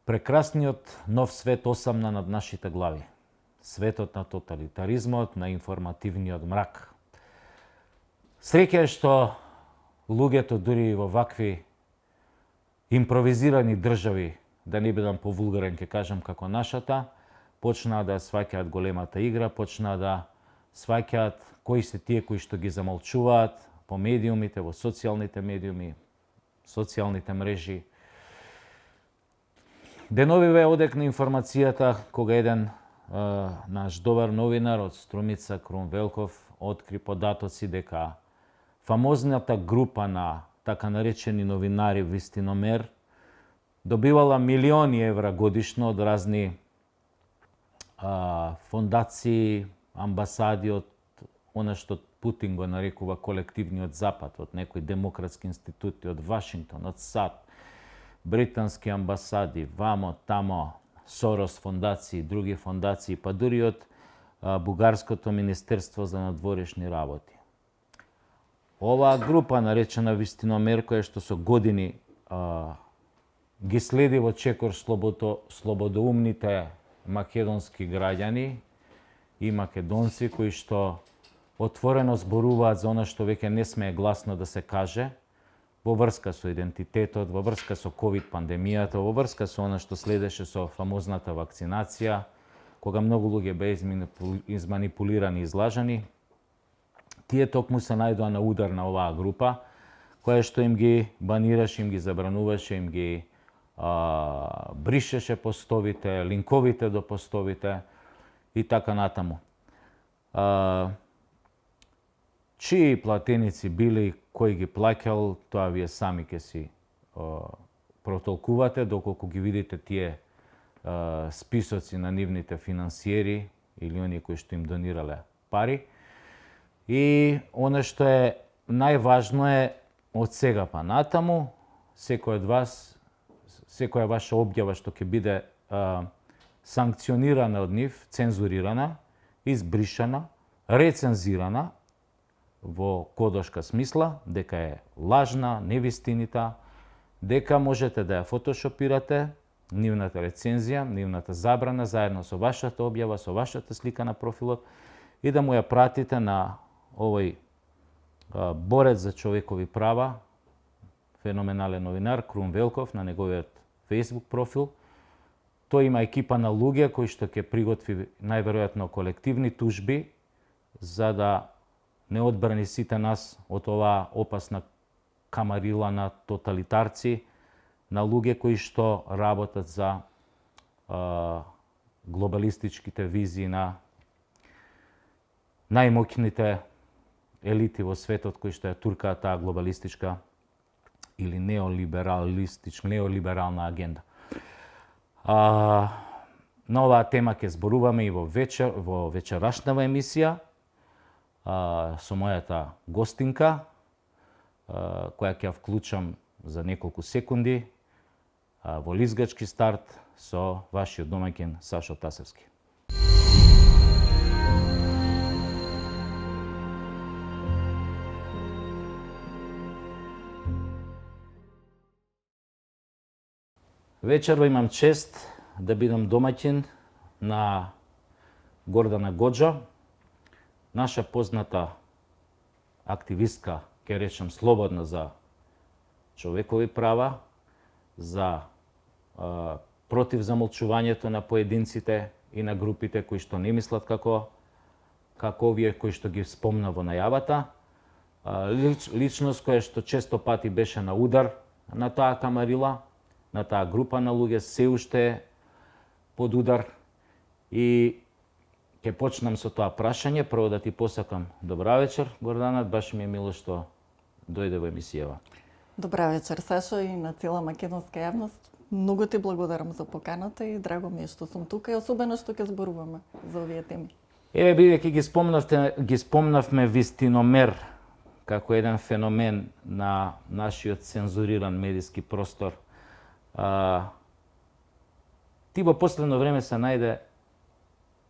Прекрасниот нов свет осамна над нашите глави. Светот на тоталитаризмот, на информативниот мрак. Среќа е што луѓето дури и во вакви импровизирани држави, да не бидам повулгарен, ќе кажам како нашата, почнаа да сваќаат големата игра, почнаа да сваќаат кои се тие кои што ги замолчуваат по медиумите, во социјалните медиуми, социјалните мрежи. Деновиве одек на информацијата кога еден наш добар новинар од Струмица, Крун Велков, откри податоци дека фамозната група на така наречени новинари Вистиномер добивала милиони евра годишно од разни фондации, амбасади, од она што Путин го нарекува колективниот запад, од некои демократски институти, од Вашингтон, од САД, британски амбасади, вамо, тамо, Сорос фондации, други фондации, па дури од Бугарското Министерство за надворешни работи. Оваа група, наречена Вистиномер, која што со години ги следи во чекор слободоумните македонски граѓани и македонци кои што отворено зборуваат за она што веќе не смее гласно да се каже, во врска со идентитетот, во врска со ковид пандемијата, во врска со она што следеше со фамозната вакцинација, кога многу луѓе беа изманипулирани и излажани. Тие токму се најдоа на удар на оваа група, која што им ги банираше, им ги забрануваше, им ги бришеше постовите, линковите до постовите и така натаму. Чии платеници били, кој ги плаќал, тоа вие сами ќе си протолкувате, доколку ги видите тие списоци на нивните финансиери или оние кои што им донирале пари. И оно што е најважно е од сега па натаму, секој од вас, секоја ваша објава што ќе биде санкционирана од нив, цензурирана, избришана, рецензирана во кодошка смисла, дека е лажна, невистинита, дека можете да ја фотошопирате, нивната рецензија, нивната забрана, заедно со вашата објава, со вашата слика на профилот и да му ја пратите на овој борец за човекови права, феноменален новинар Крун Велков, на неговиот Facebook профил. Тој има екипа на луѓе кои што ќе приготви најверојатно колективни тужби за да не одбрани сите нас од оваа опасна камарила на тоталитарци, на луѓе кои што работат за глобалистичките визии на најмоќните елити во светот кои што ја туркаат таа глобалистичка или неолиберална агенда. На оваа тема ќе зборуваме и во вечерашнава емисија со мојата гостинка, која ќе ја вклучам за неколку секунди во лизгачки старт со вашиот домаќин Сашо Тасевски. Вечерва имам чест да бидам домаќин на Гордана Гоџа, наша позната активистка, ќе речем слободна за човекови права, за против замолчувањето на поединците и на групите кои што не мислат како овие кои што ги спомна во најавата. Личност која што често пати беше на удар на таа камарила, на таа група на луѓе, се уште под удар. И ќе почнам со тоа прашање. Прво да ти посакам добра вечер, Гордана, баш ми е мило што дојде во емисијава. Добра вечер, Сашо, и на цела македонска јавност. Многу ти благодарам за поканата и драго ми е што сум тука и особено што ќе зборуваме за овие теми. Еве, бидејќи ги спомнавме Вистиномер како еден феномен на нашиот цензуриран медиски простор, ти во последно време се најде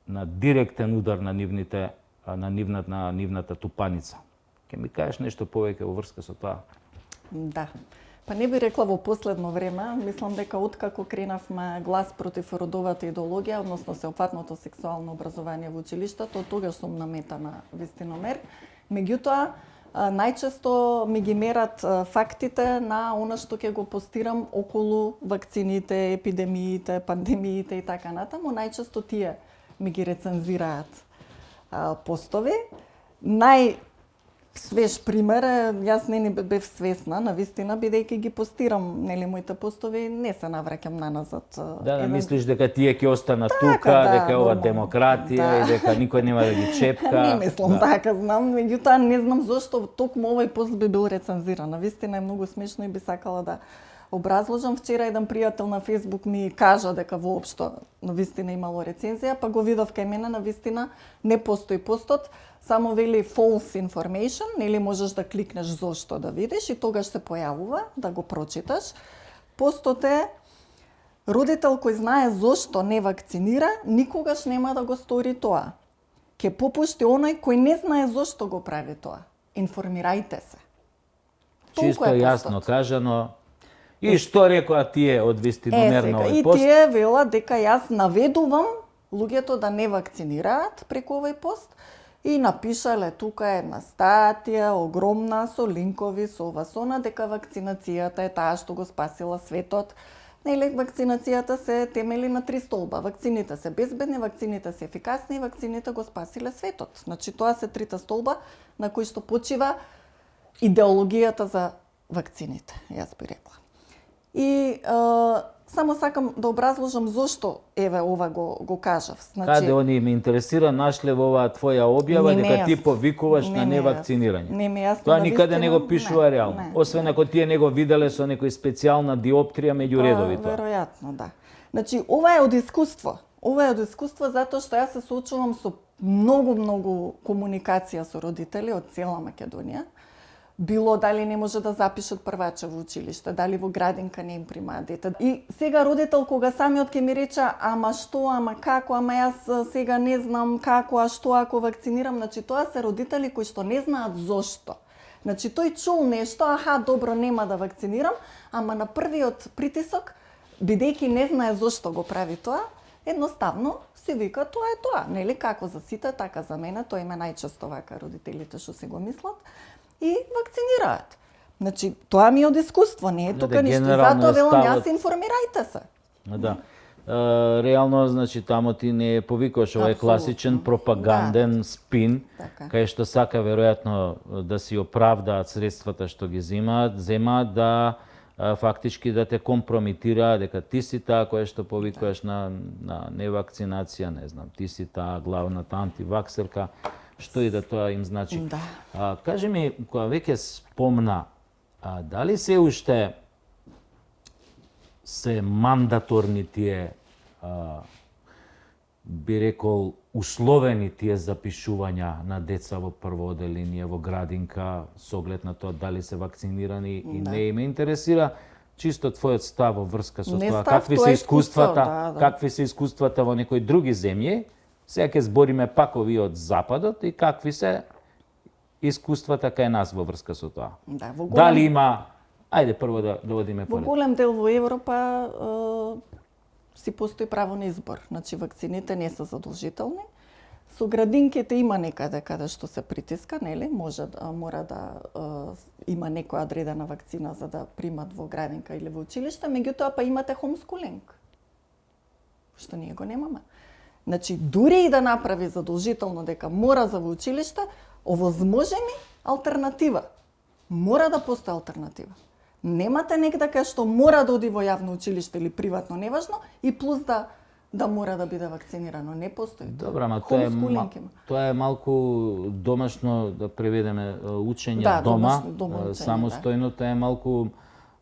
на директен удар на нивната тупаница. Ќе ми кажеш нешто повеќе во врска со тоа? Да. Па не би рекла во последно време, мислам дека откако кренавме глас против родовата идеологија, односно сеопфатното сексуално образование во училиштето, тогаш сум наметана вистиномер. Меѓутоа, најчесто ми ги мерат фактите на она што ќе го постирам околу вакцините, епидемиите, пандемиите и така натаму. Најчесто тие ми ги рецензираат постови. Свеж пример е, јас не бев свесна, навистина, бидејќи ги постирам, нели, моите постови, не се навраќам наназад. Да, мислиш дека тие ќе останат тука, дека ова демократија и дека никој нема да ги чепка. Не мислам така, знам, меѓутоа не знам зошто токму овој пост би бил рецензиран. Навистина е многу смешно и би сакала да образложам. Вчера еден пријател на Facebook ми кажа дека воопшто навистина имало рецензија, па го видов кај мене, навистина не постои постот, само вели false information, нели можеш да кликнеш зошто да видиш и тогаш се појавува да го прочиташ. Постот е родител кој знае зошто не вакцинира, никогаш нема да го стори тоа. Ке попушти оној кој не знае зошто го прави тоа. Информирајте се. Чисто јасно кажано. И што рекоа тие од вистиномерно овој пост? И тие велат дека јас наведувам луѓето да не вакцинираат преку овој пост и напишале тука една статија огромна со линкови со ова со она дека вакцинацијата е таа што го спасила светот. Нели, вакцинацијата се темели на 3 столба. Вакцините се безбедни, вакцините се ефикасни и вакцините го спасиле светот. Значи тоа се 3 столба на кои што почива идеологијата за вакцините, јас би рекла. И само сакам да образложам зошто еве ова го кажав. Значи, каде они ме интересира нашле во оваа твоја објава дека ти повикуваш на невакцинирање. Не ми јасно. Тоа никаде не го пишува реално. Освен ако тие не го виделе со некој специјална диоптрија меѓу редовите. Веројатно, да. Значи, ова е од искуство. Ова е од искуство затоа што јас се соочувам со многу комуникација со родители од цела Македонија. Било дали не може да запишат прваче во училиште, дали во градинка не им примаат дете. И сега родител кога самиот ќе ми рече, ама што, ама како, ама јас сега не знам како, а што ако вакцинирам, значи тоа се родители кои што не знаат зошто. Значи тој чул нешто, аха, добро, нема да вакцинирам, ама на првиот притисок, бидејќи не знае зошто го прави тоа, едноставно си вика тоа е тоа, нели, како за сите, така за мене, тоа има најчесто вака родителите што си го мислат. И вакцинираат. Значи, тоа ми е од искуство, не е тука ништо. Затоа велам јас, информирајте се. Да. Реално, значи, тамо ти не повикуваш, ова е класичен пропаганден спин, кај што сака веројатно да си оправдаат средствата што ги земаат да фактички да те компромитираат дека ти си таа која што повикуваш на невакцинација, не знам, ти си таа главната антиваксерка. Што и да тоа им значи. Да. Кажи ми, кога веќе спомна, дали се уште се мандаторни тие, би рекол, условени тие запишувања на деца во прво оделение, во градинка, со оглед на тоа дали се вакцинирани и не ме интересира чисто твојот став во врска со тоа, какви се искуствата, какви се искуствата во некои други земји. Сега ќе збориме пак овие од Западот и какви се искуствата кај нас во врска со тоа. Да, дали има... Ајде прво да одиме по голем дел во Европа си постои право на избор. Значи вакцините не се задолжителни. Со градинките има некаде каде што се притиска, нели? Мора да има некоја одредена вакцина за да примат во градинка или во училиште, меѓутоа па имате homeschooling. Што ние го немаме. Значи, дури и да направи задолжително дека мора за во училиште, овозможи ми алтернатива. Мора да постои алтернатива. Немате некаде кај што мора да оди во јавно училиште или приватно, неважно, и плюс да мора да биде вакцинирано. Не постои. Добра, ама тоа е малку домашно, да преведеме, учење дома, самостојно, тоа е малку...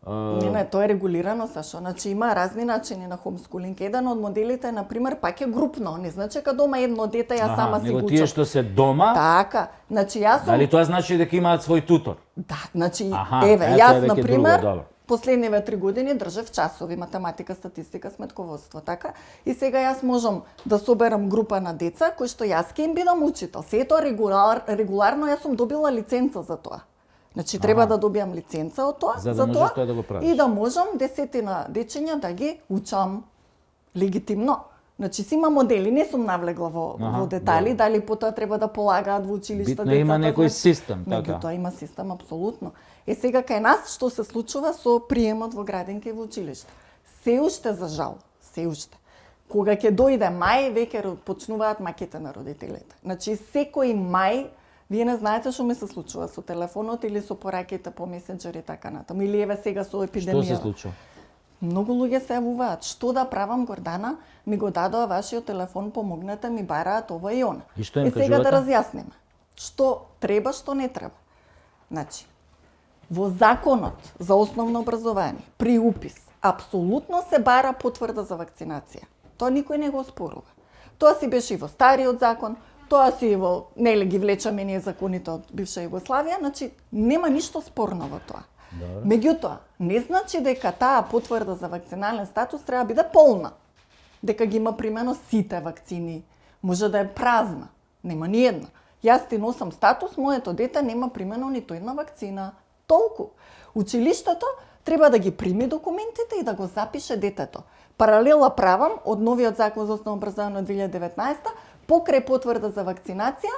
Не, тоа е регулирано, Сашо. Значи има разни начини на homeschooling. Еден од моделите е, например, пак е групно. Не значи дека дома едно дете, ја сама си го учам. Тие што се дома... Така. Значи јас сум... Дали тоа значи дека имаат свој тутор? Да, значи, јас, например, последниве 3 години држев часови математика, статистика, сметководство, така? И сега јас можам да соберам група на деца кои што јас ќе им бидам учител. Се тоа регуларно јас сум добила лиценца за тоа. Значи треба да добијам лиценца од тоа, За да можеш тоа да го правиш. и да можам 10 дечиња да ги учам легитимно. Значи си има модели, не сум навлегла во детали, дали потоа треба да полагаат во училишта Битно децата. има некој значи, систем, така. Меѓутоа има систем апсолутно. Сега кај нас што се случува со приемот во градинки и во училишта? Се уште за жал, се уште. Кога ќе дојде мај, веќе почнуваат маките на родителите. Значи секој мај, вие не знаете што ми се случува со телефонот или со пораките по месенџер и така натаму. Или еве сега со епидемија. Што се случува? Многу луѓе се јавуваат. Што да правам, Гордана? Ми го дадоа вашиот телефон, помогнете ми, бараат ова и она. И што им сега да кажувате? разјасниме. Што треба, што не треба. Значи, во законот за основно образование, при упис, апсолутно се бара потврда за вакцинација. Тоа никој не го оспорува. Тоа си беше и во стариот закон, тоа си и во, нели ги влечаме ние законите од бивша Југославија, значи нема ништо спорно во тоа. Добре. Меѓутоа, не значи дека таа потврда за вакцинален статус треба да биде полна. Дека ги има примено сите вакцини. Може да е празна. Нема ни една. Јас ти носам статус, моето дете нема примено ниту една вакцина. Толку. Училиштето треба да ги прими документите и да го запише детето. Паралела правам од новиот закон за основно образование од 2019 покрај потврда за вакцинација,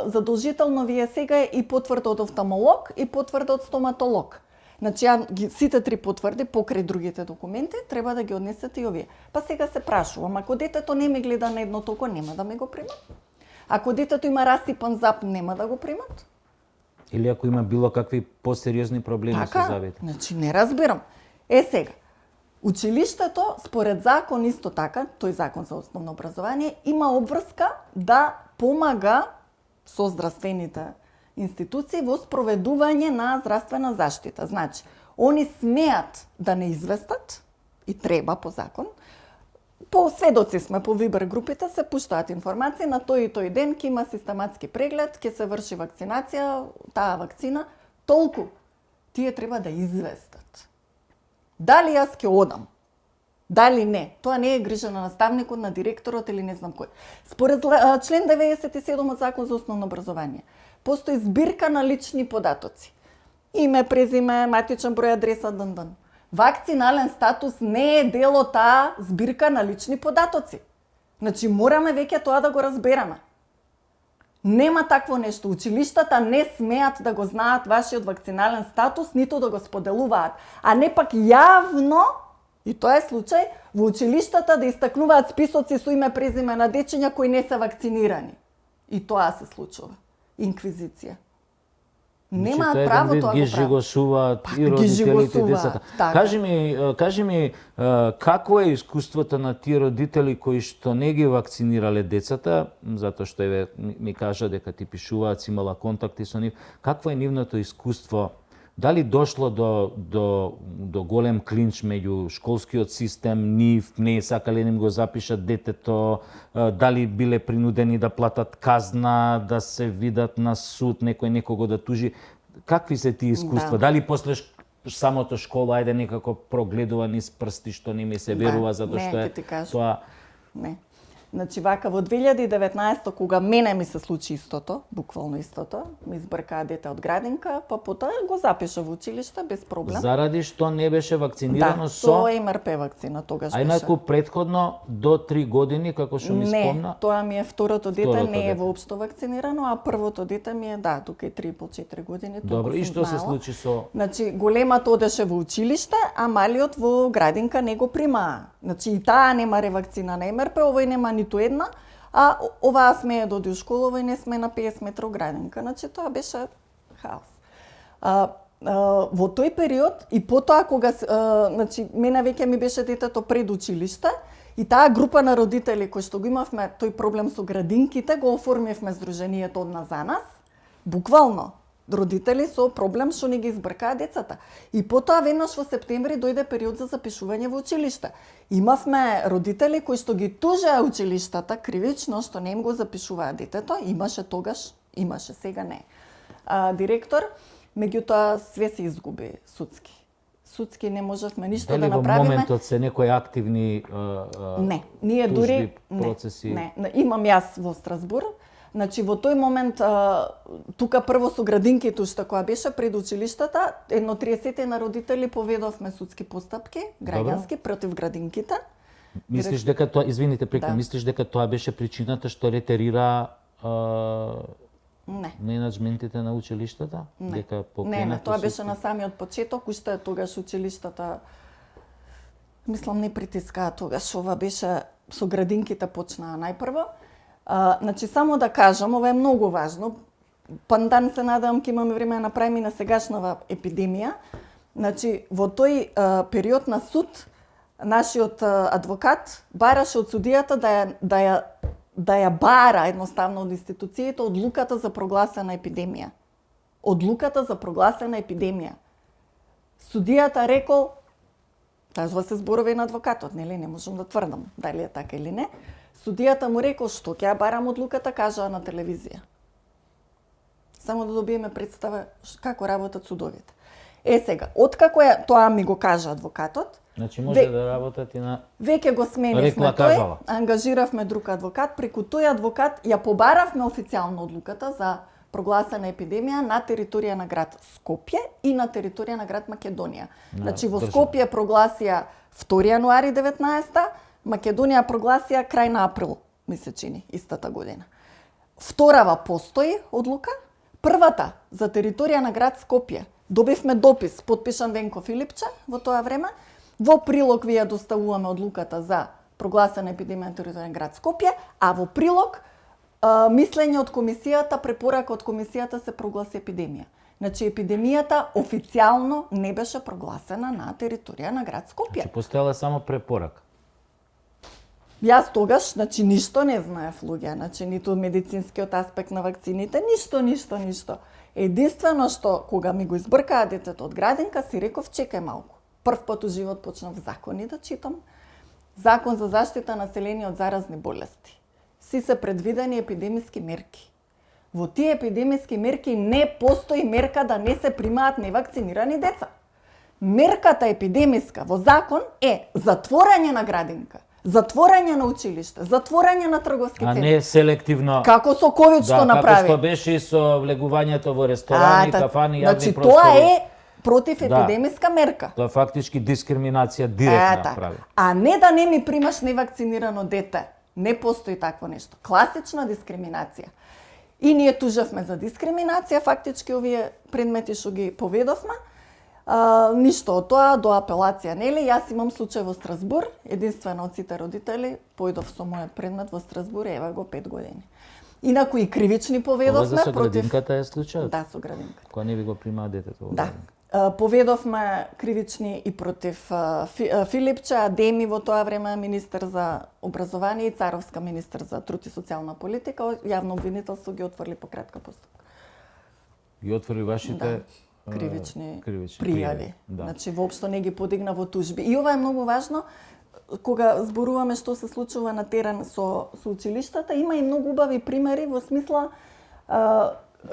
задолжително вие сега е и потврда од офталмолог и потврда од стоматолог. Значи, сите три потврди покрај другите документи треба да ги однесете и овие. Па сега се прашувам, ако детето не ме гледа на едното око, нема да ме го примат? Ако детето има расипан зап, нема да го примат? Или ако има било какви посериозни проблеми со завите? Значи не разбирам. Сега, училиштето, според закон исто така, тој закон за основно образование, има обврска да помага со здравствените институции во спроведување на здравствена заштита. Значи, они смеат да не известат, и треба по закон, по сведоци сме по Вибер групите, се пуштаат информации на тој и тој ден ќе има систематски преглед, ќе се врши вакцинација, таа вакцина, толку. Тие треба да известат. Дали јас ќе одам? Дали не? Тоа не е грижа на наставникот, на директорот или не знам кој. Според член 97 од Закон за основно образование, постои збирка на лични податоци. Име, презиме, матичен број, адреса, дн. Вакцинален статус не е дел од таа збирка на лични податоци. Значи, мораме веќе тоа да го разбереме. Нема такво нешто. Училиштата не смеат да го знаат вашиот вакцинален статус, ниту да го споделуваат. А не пак јавно, и тоа е случај, во училиштата да истакнуваат списоци со име, презиме на дечиња кои не се вакцинирани. И тоа се случува. Инквизиција. Немаат право тоа ги го прават. жигосуваат и ги родителите и жигосуваат, децата. така. Кажи ми какво е искуството на тие родители кои што не ги вакцинирале децата, затоа што ми кажа дека ти пишуваат, си имала контакти со нив, какво е нивното искуство? Дали дошло до голем клинч меѓу школскиот систем, нив не сакале да им го запишат детето, дали биле принудени да платат казна, да се видат на суд, некој некого да тужи. Какви се тие искуства? Да. Дали после самото школа ајде некако прогледува низ прсти што не ми се верува затоа што е тоа? Не. Значи вака во 2019 кога мене ми се случи истото, буквално истото, ми избркаа дете од градинка, па потоа го запиша во училиште без проблем. Заради што не беше вакцинирано со МРП вакцина тогаш беше. А инаку претходно до 3 години како што ми спомна. Не, тоа ми е второто дете, не е воопшто вакцинирано, а првото дете ми е тука 3,5-4 години. Добро, и што се случи со? Значи големата одеше во училиште, а малиот во градинка не го примаа. Значи и таа нема ревакцина на МРП, овој нема ниту една, а оваа смее да оди у школа, овој не сме на 50 метров градинка. Значи тоа беше хаос. Во тој период и потоа кога значи мене веќе ми беше детето пред училиште и таа група на родители кои што го имавме тој проблем со градинките, го оформивме здруженијето од нас за нас, буквално родители со проблем што не ги избркаа децата. И потоа веднаш во септември дојде период за запишување во училиште. Имавме родители кои што ги тужеа училиштата кривично што не им го запишуваа детето, имаше тогаш, сега не. Директор, меѓутоа све се изгуби судски. судски не можевме ништо Дали да во направиме. моментот се некои активни Не, ние тужби, дури процеси? Не, имам јас во Страсбур. Значи во тој момент тука прво со градинките уште која беше пред училиштата, едно 30 на родители поведовме судски постапки, граѓански против градинките. Мислиш дека тоа, извините прекам, Да. мислиш дека тоа беше причината што ретерира Не. менеджментите на училиштата? Не. Дека Не, покренато тоа беше судски? на самиот почеток, уште тогаш училиштата мислам не притискаа тогаш, ова беше со градинките почнаа најпрво. Значи само да кажам, ова е многу важно. Пандан се надевам ќе имаме време да направиме и на сегашнава епидемија. Значи во тој период на суд нашиот адвокат бараше од судијата да ја бара едноставно од институциите одлуката за прогласена епидемија. Одлуката за прогласена епидемија. Судијата рекол, кажува се зборови на адвокатот, нели, не можам да тврдам дали е така или не. Судијата му рекол, што ќе ја барам одлуката, кажаа на телевизија. Само да добиеме представа како работат судовите. Сега, откако тоа ми го кажа адвокатот, Значи може да работат и на веќе го сменивме Рекла, тој, кажала. ангажиравме друг адвокат, преку тој адвокат ја побаравме официјално одлуката за прогласена епидемија на територија на град Скопје и на територија на град Македонија. Значи во држава. Скопје прогласија 2 јануари 19-та, Македонија прогласија крај на април, ми се чини, истата година. Вторава постои одлука, првата за територија на град Скопје. Добивме допис, подпишан Венко Филипче во тоа време. Во прилог ви ја доставуваме одлуката за прогласена епидемија на територија на град Скопје, а во прилог мислење од комисијата, препорака од комисијата се прогласи епидемија. Значи епидемијата официјално не беше прогласена на територија на град Скопје. Значи постоела само препорака. Јас тогаш, значи ништо не знаев луѓе, значи ниту медицинскиот аспект на вакцините, ништо. Единствено што кога ми го избркаа детето од градинка, си реков чекај малку. Прв пат у живот почнав закони да читам. Закон за заштита на население од заразни болести. Си се предвидени епидемиски мерки. Во тие епидемиски мерки не постои мерка да не се примаат невакцинирани деца. Мерката епидемиска во закон е затворање на градинка, затворање на училиште, затворање на трговски А центри. не селективно. Како со ковид што направи. Како што беше и со влегувањето во ресторани, кафани, јавни значи, простори. тоа е против епидемиска мерка. Тоа е фактички дискриминација директна така. прави. А не да не ми примаш невакцинирано дете. Не постои такво нешто. Класична дискриминација. И ние тужавме за дискриминација, фактички овие предмети што ги поведовме. Ништо од тоа до апелација, нели? Јас имам случај во Страсбур, единствено од сите родители, појдов со мојот предмет во Страсбур, ева го 5 години. Инаку и кривични поведовме Ова за со против... градинката е случајот? Да, со градинка. Кога не ви го примаа детето во Да. градинка? Поведовме кривични и против Филипче, Адеми во тоа време министер за образование и Царовска министер за труд и социјална политика. Јавно обвинителство ги отворили по кратка постапка. Ги отвори вашите Кривични кривични пријави. Да. Значи, воопшто не ги подигна во тужби. И ова е многу важно, кога зборуваме што се случува на терен со училиштата, има и многу убави примери во смисла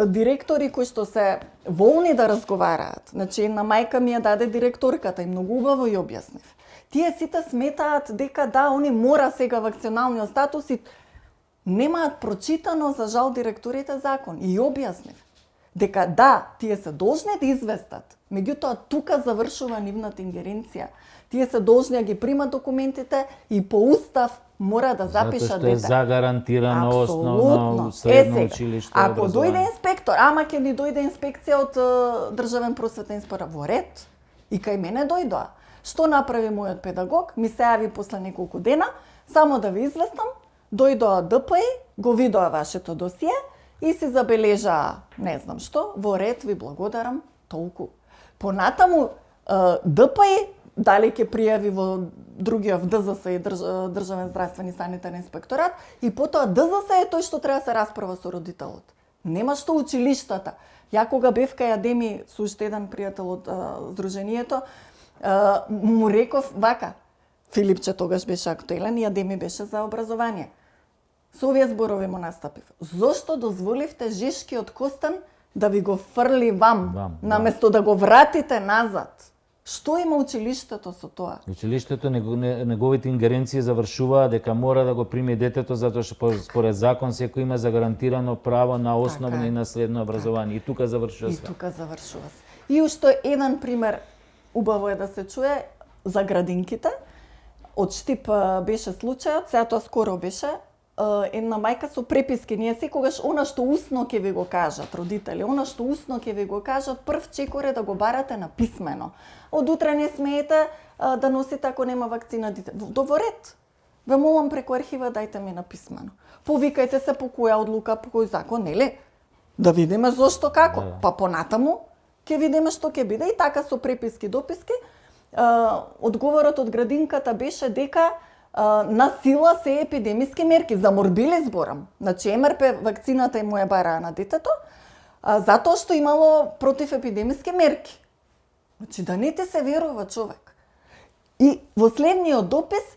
директори кои што се волни да разговараат. Значи, една мајка ми ја даде директорката и многу убаво ја објаснив. Тие сите сметаат дека да, они мора сега вакционалниот статус и немаат прочитано за жал директорите закон. И објаснив дека да, тие се должни да известат. Меѓутоа, тука завршува нивната ингеренција. Тие се должни да ги примат документите и по устав мора да запишат Затоа што е дете. загарантирано основно Апсолутно. средно сега, училиште ако образование. дојде инспектор, ама ќе ни дојде инспекција од државен просветен инспектор, во ред. И кај мене дојдоа. Што направи мојот педагог? Ми се јави после неколку дена, само да ви известам, дојдоа ДПИ, го видоа вашето досие и си забележаа, не знам што, во ред, ви благодарам, толку. Понатаму ДПИ дали ќе пријави во другиот ДЗС и Државен здравствен и санитарен инспекторат и потоа ДЗС е тој што треба да се расправа со родителот. Нема што училиштата. Ја кога бев кај Адеми со уште еден пријател од Сдруженијето, му реков вака, Филипче тогаш беше актуелен и Адеми беше за образование. Со овие зборови му настапив. Зошто дозволивте жешкиот костан да ви го фрли вам, наместо да го вратите назад? Што има училиштето со тоа? Училиштето неговите ингеренции завршуваат дека мора да го прими детето затоа што според закон секој има загарантирано право на основно Така е. и на средно образование. И тука завршува И све. тука завршува се. И уште еден пример, убаво е да се чуе, за градинките. Од Штип беше случајот, сега тоа скоро беше, една мајка со преписки. Ние секогаш она што усно ќе ви го кажат родители, она што усно ќе ви го кажат, прв чекор е да го барате на писмено. Од утре не смеете да носите ако нема вакцина дете. Во ред. Ве молам преку архива дајте ми на писмено. Повикајте се по која одлука, по кој закон, нели? Да видиме зошто како. Да. Па понатаму ќе видиме што ќе биде и така со преписки, дописки. Одговорот од градинката беше дека на сила се епидемиски мерки, за морбили зборам. Значи МРП вакцината му ја бараа на детето, затоа што имало противепидемиски мерки. Значи да не те се верува човек. И во следниот допис,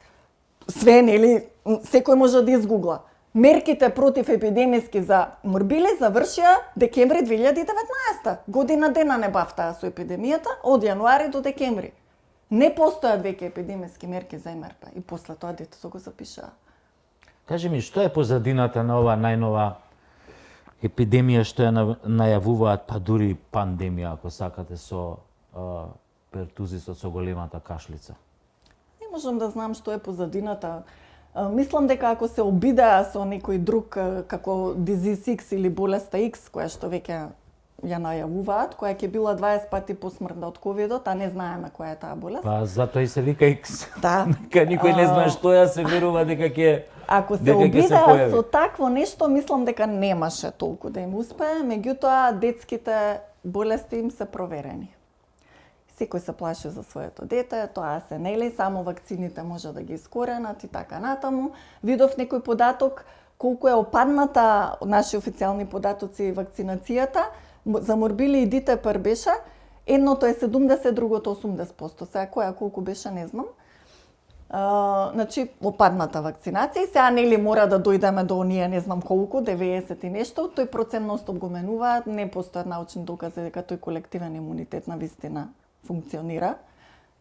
све, нели, секој може да изгугла. Мерките противепидемиски за морбили завршија декември 2019. Година дена не бавтаа со епидемијата, од јануари до декември. Не постојат веќе епидемиски мерки за МРП и после тоа детето го запишаа. Кажи ми, што е позадината на оваа најнова епидемија што ја најавуваат, па дури пандемија, ако сакате, со пертузисот, со големата кашлица? Не можам да знам што е позадината. Мислам дека ако се обидеа со некој друг како Disease X или болеста X, која што веќе ја најавуваат, која ќе била 20 пати посмртна од ковидот, а не знаеме која е таа болест. Па затоа и се вика X. Да. Дека никој не знае што ја се верува дека ќе Ако се дека ќе обидеа појави. со такво нешто, мислам дека немаше толку да им успее, меѓутоа детските болести им се проверени. Секој се плаши за своето дете, тоа се нели, само вакцините може да ги искоренат и така натаму. Видов некој податок колку е опадната, наши официјални податоци, вакцинацијата, за морбили и дитепер беше, едното е 70, другото 80%. Сега која колку беше, не знам. Значи, опадната вакцинација. И сега нели мора да дојдеме до оние, не знам колку, 90 и нешто. Тој процент го менуваат, не постојат научни докази дека тој колективен имунитет на вистина функционира.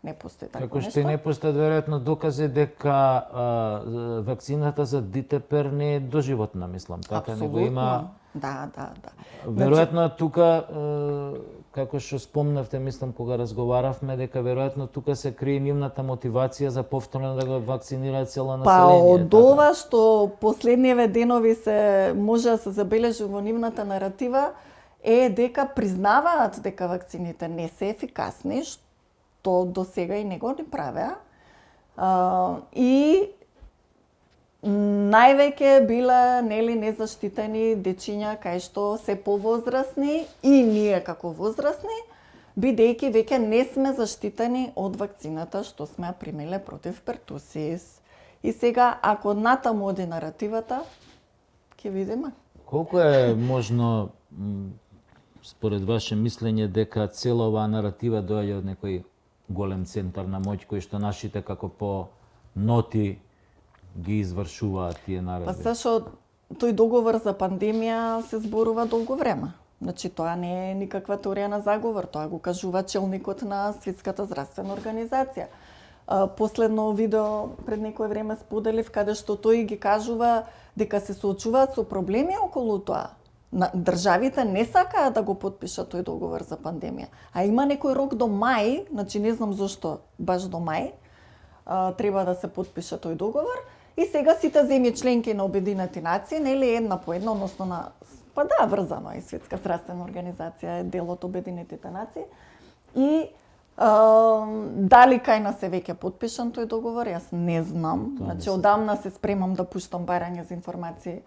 Не постои такво Како нешто. што не постојат веројатно докази дека вакцината за дитепер не е доживотна, мислам. Така него има. Да. Веројатно тука, како што спомнавте, мислам, кога разговаравме, дека веројатно тука се крие нивната мотивација за повторно да го вакцинираат цело Па население. од ова што последниве денови се може да се забележи во нивната наратива е дека признаваат дека вакцините не се ефикасни, што до сега и не го ни правеа. И највеќе биле нели незаштитени дечиња кај што се повозрасни и ние како возрасни, бидејќи веќе не сме заштитени од вакцината што сме ја примиле против пертусис. И сега ако натаму оди наративата, ќе видиме. Колку е можно според ваше мислење дека цела оваа наратива доаѓа од некој голем центар на моќ кој што нашите како по ноти ги извршуваат тие Па наредби? зашо тој договор за пандемија се зборува долго време. Значи тоа не е никаква теорија на заговор, тоа го кажува челникот на Светската здравствена организација. Последно видео пред некое време споделив каде што тој ги кажува дека се соочуваат со проблеми околу тоа. Државите не сакаат да го потпишат тој договор за пандемија, а има некој рок до мај, значи не знам зошто баш до мај треба да се потпише тој договор. И сега сите земји членки на Обединети нации, нели една по една, односно на па да, врзано и Светска здравствена организација е дел од Обединетите нации. И дали кај нас е веќе потпишан тој договор, јас не знам. Значи одамна се спремам да пуштам барање за информации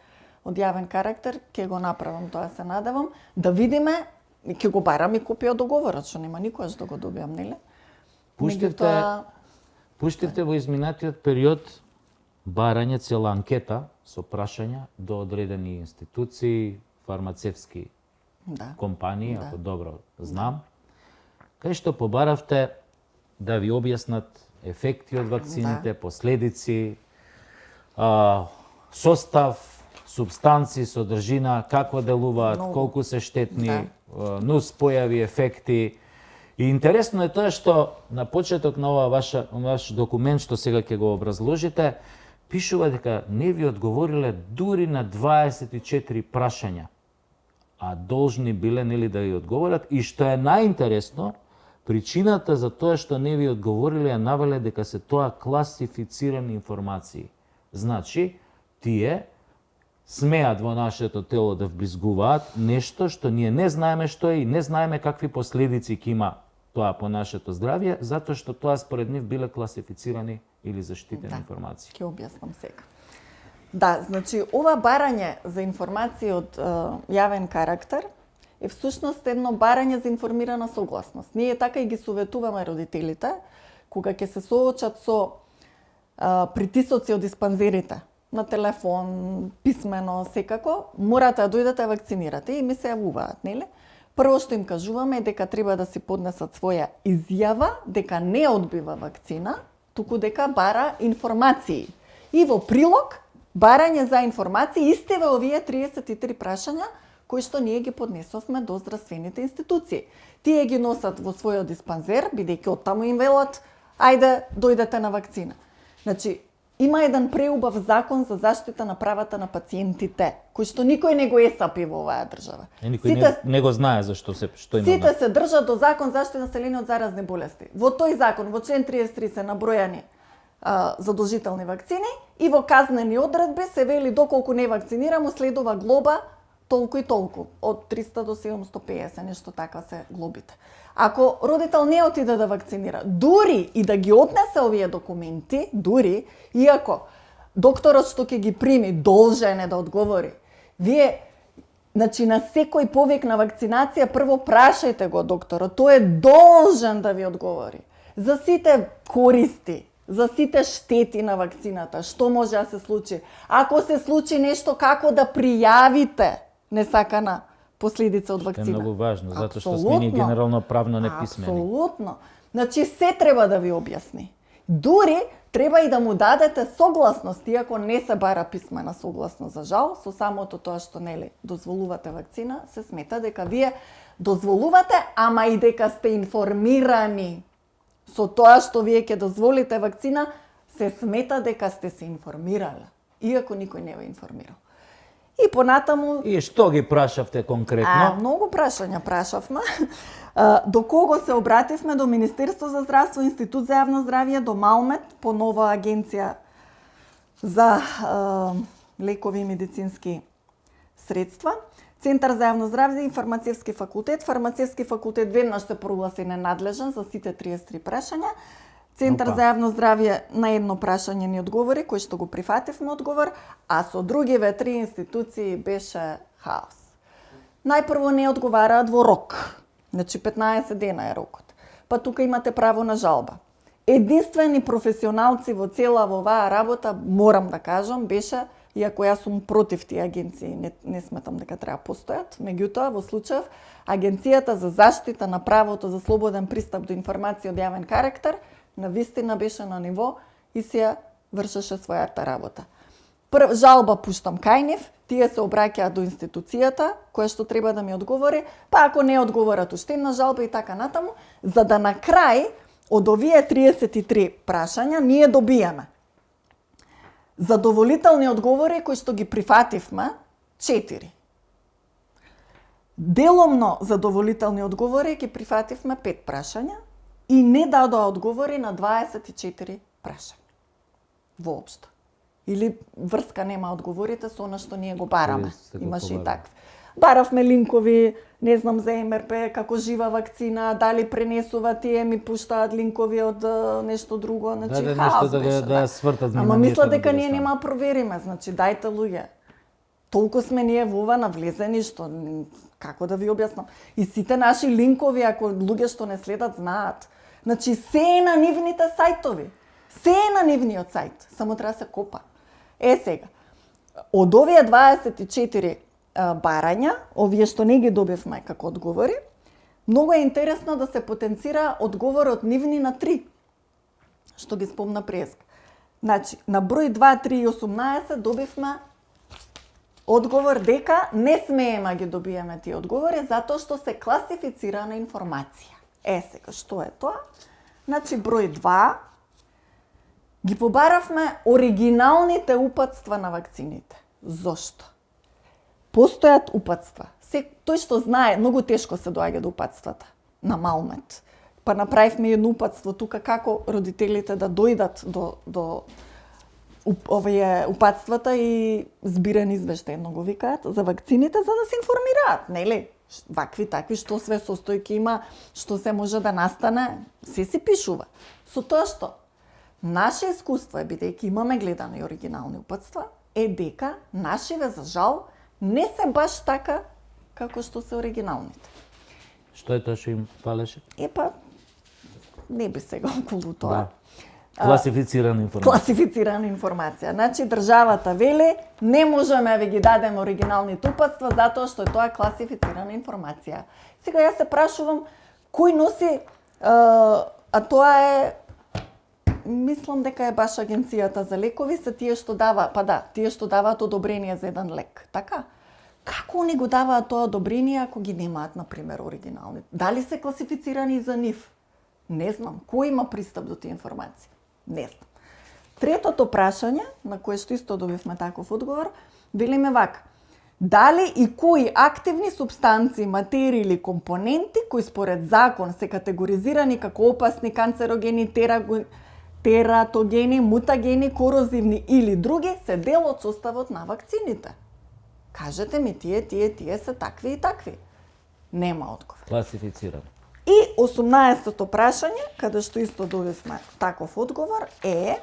од јавен карактер, ќе го направам тоа, се надевам, да видиме, ќе го барам и копија од договорот, што нема никогаш да го добиам, нели? Пуштивте во изминатиот период барање, цела анкета со прашања до одредени институции, фармацевски компании, ако добро знам, кај што побаравте да ви објаснат ефекти од вакцините, последици, состав, субстанци, содржина, како делуваат, колку се штетни, нус појави, ефекти. И интересно е тоа што на почеток на ваш документ што сега ќе го образложите, пишува дека не ви одговориле дури на 24 прашања, а должни биле нели да ви одговорат, и што е најинтересно, причината за тоа што не ви одговориле ја навеле дека се тоа класифицирани информации. Значи, тие смеат во нашето тело да вблизгуваат нешто што ние не знаеме што е и не знаеме какви последици ќе има тоа по нашето здравје, затоа што тоа според нив биле класифицирани или заштитени информации. Ќе објаснам сега. Да, значи ова барање за информации од јавен карактер е всушност едно барање за информирана согласност. Ние така и ги советуваме родителите кога ќе се соочат со притисоци од диспанзерите на телефон, писмено, секако, морате да дојдете вакцинирате и ми се јавуваат, нели? Прво што им кажуваме е дека треба да си поднесат своја изјава дека не одбива вакцина, туку дека бара информации. И во прилог, барање за информации, истеве овие 33 прашања кои што ние ги поднесовме до здравствените институции. Тие ги носат во својот диспанзер, бидејќи оттаму им велат, ајде, дојдете на вакцина. Значи, има еден преубав закон за заштита на правата на пациентите, кој што никој не го есапи во оваа држава. Никој не го знае зашто што има. Сите се држат до закон заштита на население од заразни болести. Во тој закон, во член 33 се набројани задолжителни вакцини и во казнени одредби се вели доколку не вакцинирамо следува глоба толку и толку, од 300 до 750, нешто така се глобите. Ако родител не отиде да вакцинира, дури и да ги однесе овие документи, дури, иако докторот што ќе ги прими должен е да одговори, вие, значи на секој повик на вакцинација, прво прашајте го докторот, тој е должен да ви одговори. За сите користи, за сите штети на вакцината, што може да се случи. Ако се случи нешто, како да пријавите несакана последица од вакцина. Тоа е многу важно, затоа што сме ние генерално правно неписмени. Апсолутно. Значи се треба да ви објасни. Дури треба и да му дадете согласност, иако не се бара писмена согласност за жал, со самото тоа што нели дозволувате вакцина, се смета дека вие дозволувате, ама и дека сте информирани. Со тоа што вие ќе дозволите вакцина, се смета дека сте се информирале, иако никој не ве информирал. И понатаму... И што ги прашавте конкретно? Многу прашања прашавме. До кого се обративме? До Министерство за здравство, Институт за јавно здравје, до Малмет, по нова агенција за лекови и медицински средства, Центар за јавно здравје и Фармацевски факултет. Фармацевски факултет веднаш се прогласи ненадлежен за сите 33 прашања. Центар за јавно здравје на едно прашање ни одговори, кој што го прифативме одговор, а со другиве 3 институции беше хаос. Најпрво не одговараат во рок. Значи 15 дена е рокот. Па тука имате право на жалба. Единствени професионалци во цела во оваа работа, морам да кажам, беше, иако јас сум против тие агенции, не сметам дека треба постојат, меѓутоа во случајов Агенцијата за заштита на правото за слободен пристап до информација од јавен карактер на вистина беше на ниво и се вршеше својата работа. Жалба пуштам кај нив, тие се обраќаат до институцијата, која што треба да ми одговори, па ако не одговорат уште една жалба и така натаму, за да на крај од овие 33 прашања ние добиеме задоволителни одговори кои што ги прифативме 4. Деломно задоволителни одговори ги прифативме 5 прашања и не дадоа одговори на 24 прашања. Воопшто. Или врска нема одговорите со она што ние го бараме. Имаше и такви. Баравме линкови, не знам за МРП, како жива вакцина, дали пренесува тие, ми пуштаат линкови од нешто друго, значи хаос беше. Да свртат Ама мисла дека ние нема провериме, значи дајте луѓе. Толку сме ние во ова навлезени што како да ви објаснам. И сите наши линкови, ако луѓе што не следат знаат, значи се е на нивните сајтови. Се е на нивниот сајт, само треба се копа. Сега, од овие 24 барања, овие што не ги добивме како одговори, многу е интересно да се потенцира одговорот нивни на 3, што ги спомна преска. Значи, на број 2, 3 и 18 добивме одговор дека не смееме ги добиеме тие одговори затоа што се класифицирана информација. Сега, што е тоа? Значи, број 2, ги побаравме оригиналните упатства на вакцините. Зошто? Постојат упатства. Тој што знае, многу тешко се доаѓа до упатствата на малмет. Па направивме едно упатство тука како родителите да дојдат до овие упатствата и збирани извештаи го викаат за вакцините за да се информираат, нели? Вакви такви што све состојки има, што се може да настане, се пишува. Со тоа што наше искуство е, бидејќи имаме гледани оригинални упатства, е дека нашиве за жал не се баш така како што се оригиналните. Што е тоа што им фалеше? Не би сега околу тоа. Класифицирана информација. Класифицирана информација. Значи, државата вели, не можеме да ги дадеме оригиналните упатства затоа што тоа е класифицирана информација. Сега јас се прашувам, кој носи, тоа е, мислам дека е баш Агенцијата за лекови, се тие што тие што даваат одобрение за еден лек, така? Како они го даваат тоа одобрение ако ги немаат, например, оригинални? Дали се класифицирани за нив? Не знам. Кој има пристап до тие информации? Не знам. Третото прашање, на кое што исто добивме таков одговор, велиме вака. Дали и кои активни субстанции, материи или компоненти кои според закон се категоризирани како опасни, канцерогени, тератогени, мутагени, корозивни или други, се дел од составот на вакцините? Кажете ми, тие се такви и такви. Нема одговор. Класифицирано. И 18-то прашање, каде што исто добивме таков одговор, е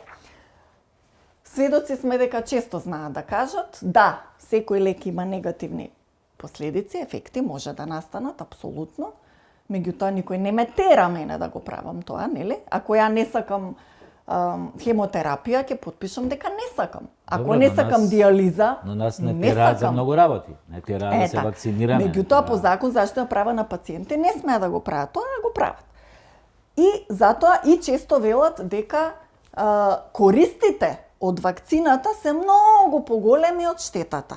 сведоци сме дека често знаат да кажат, да, секој лек има негативни последици, ефекти може да настанат, апсолутно. Меѓутоа, никој не ме тера мене да го правам тоа, нели? Ако ја не сакам хемотерапија, ќе потпишам дека не сакам. Ако не сакам диализа, но нас не тераат за многу работи. Не тераат да се вакцинираме. Меѓутоа, по закон заштита права на пациенти не смеа да го прават тоа, да го прават. И затоа и често велат дека користите од вакцината се многу поголеми од штетата.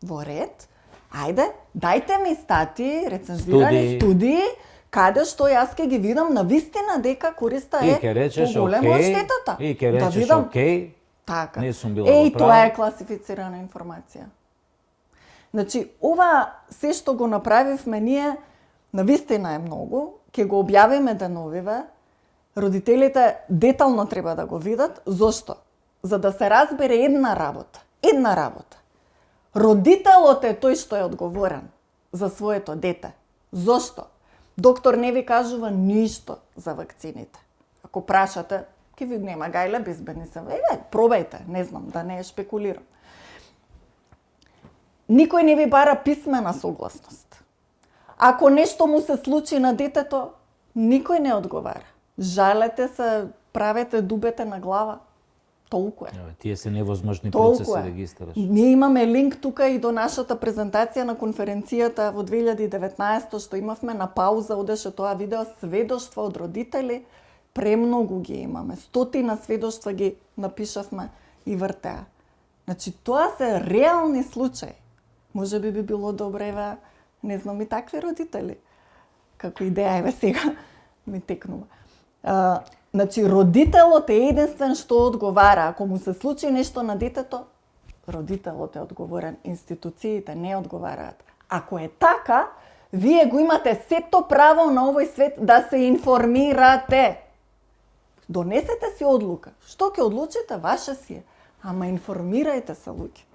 Во ред, ајде, дајте ми статии, рецензирани студии, каде што јас ќе ги видам на вистина дека користа е поголема од штетата. И ќе речеш окей, така. Не сум била во прав. Тоа е класифицирана информација. Значи, ова се што го направивме ние, на вистина е многу, ќе го објавиме деновиве, родителите детално треба да го видат. Зошто? За да се разбере една работа. Родителот е тој што е одговорен за своето дете. Зошто? Доктор не ви кажува ништо за вакцините. Ако прашате, ќе ви нема гајле, безбедни се. Пробајте, не знам, да не шпекулирам. Никој не ви бара писмена согласност. Ако нешто му се случи на детето, никој не одговара. Жалете се, правете дубете на глава. Толку е. Тие се невозможни процеси да ги истераш. Ние имаме линк тука и до нашата презентација на конференцијата во 2019 што имавме на пауза, одеше тоа видео, сведоштва од родители, премногу ги имаме. 100 сведоштва ги напишавме и вртеа. Значи, тоа се реални случаи. Може би било добре, не знам, и такви родители. Како идеја, сега ми текнува. Значи, родителот е единствен што одговара. Ако му се случи нешто на детето, родителот е одговорен. Институциите не одговараат. Ако е така, вие го имате сето право на овој свет да се информирате. Донесете си одлука. Што ќе одлучите, ваше си е. Ама информирајте се, луѓе.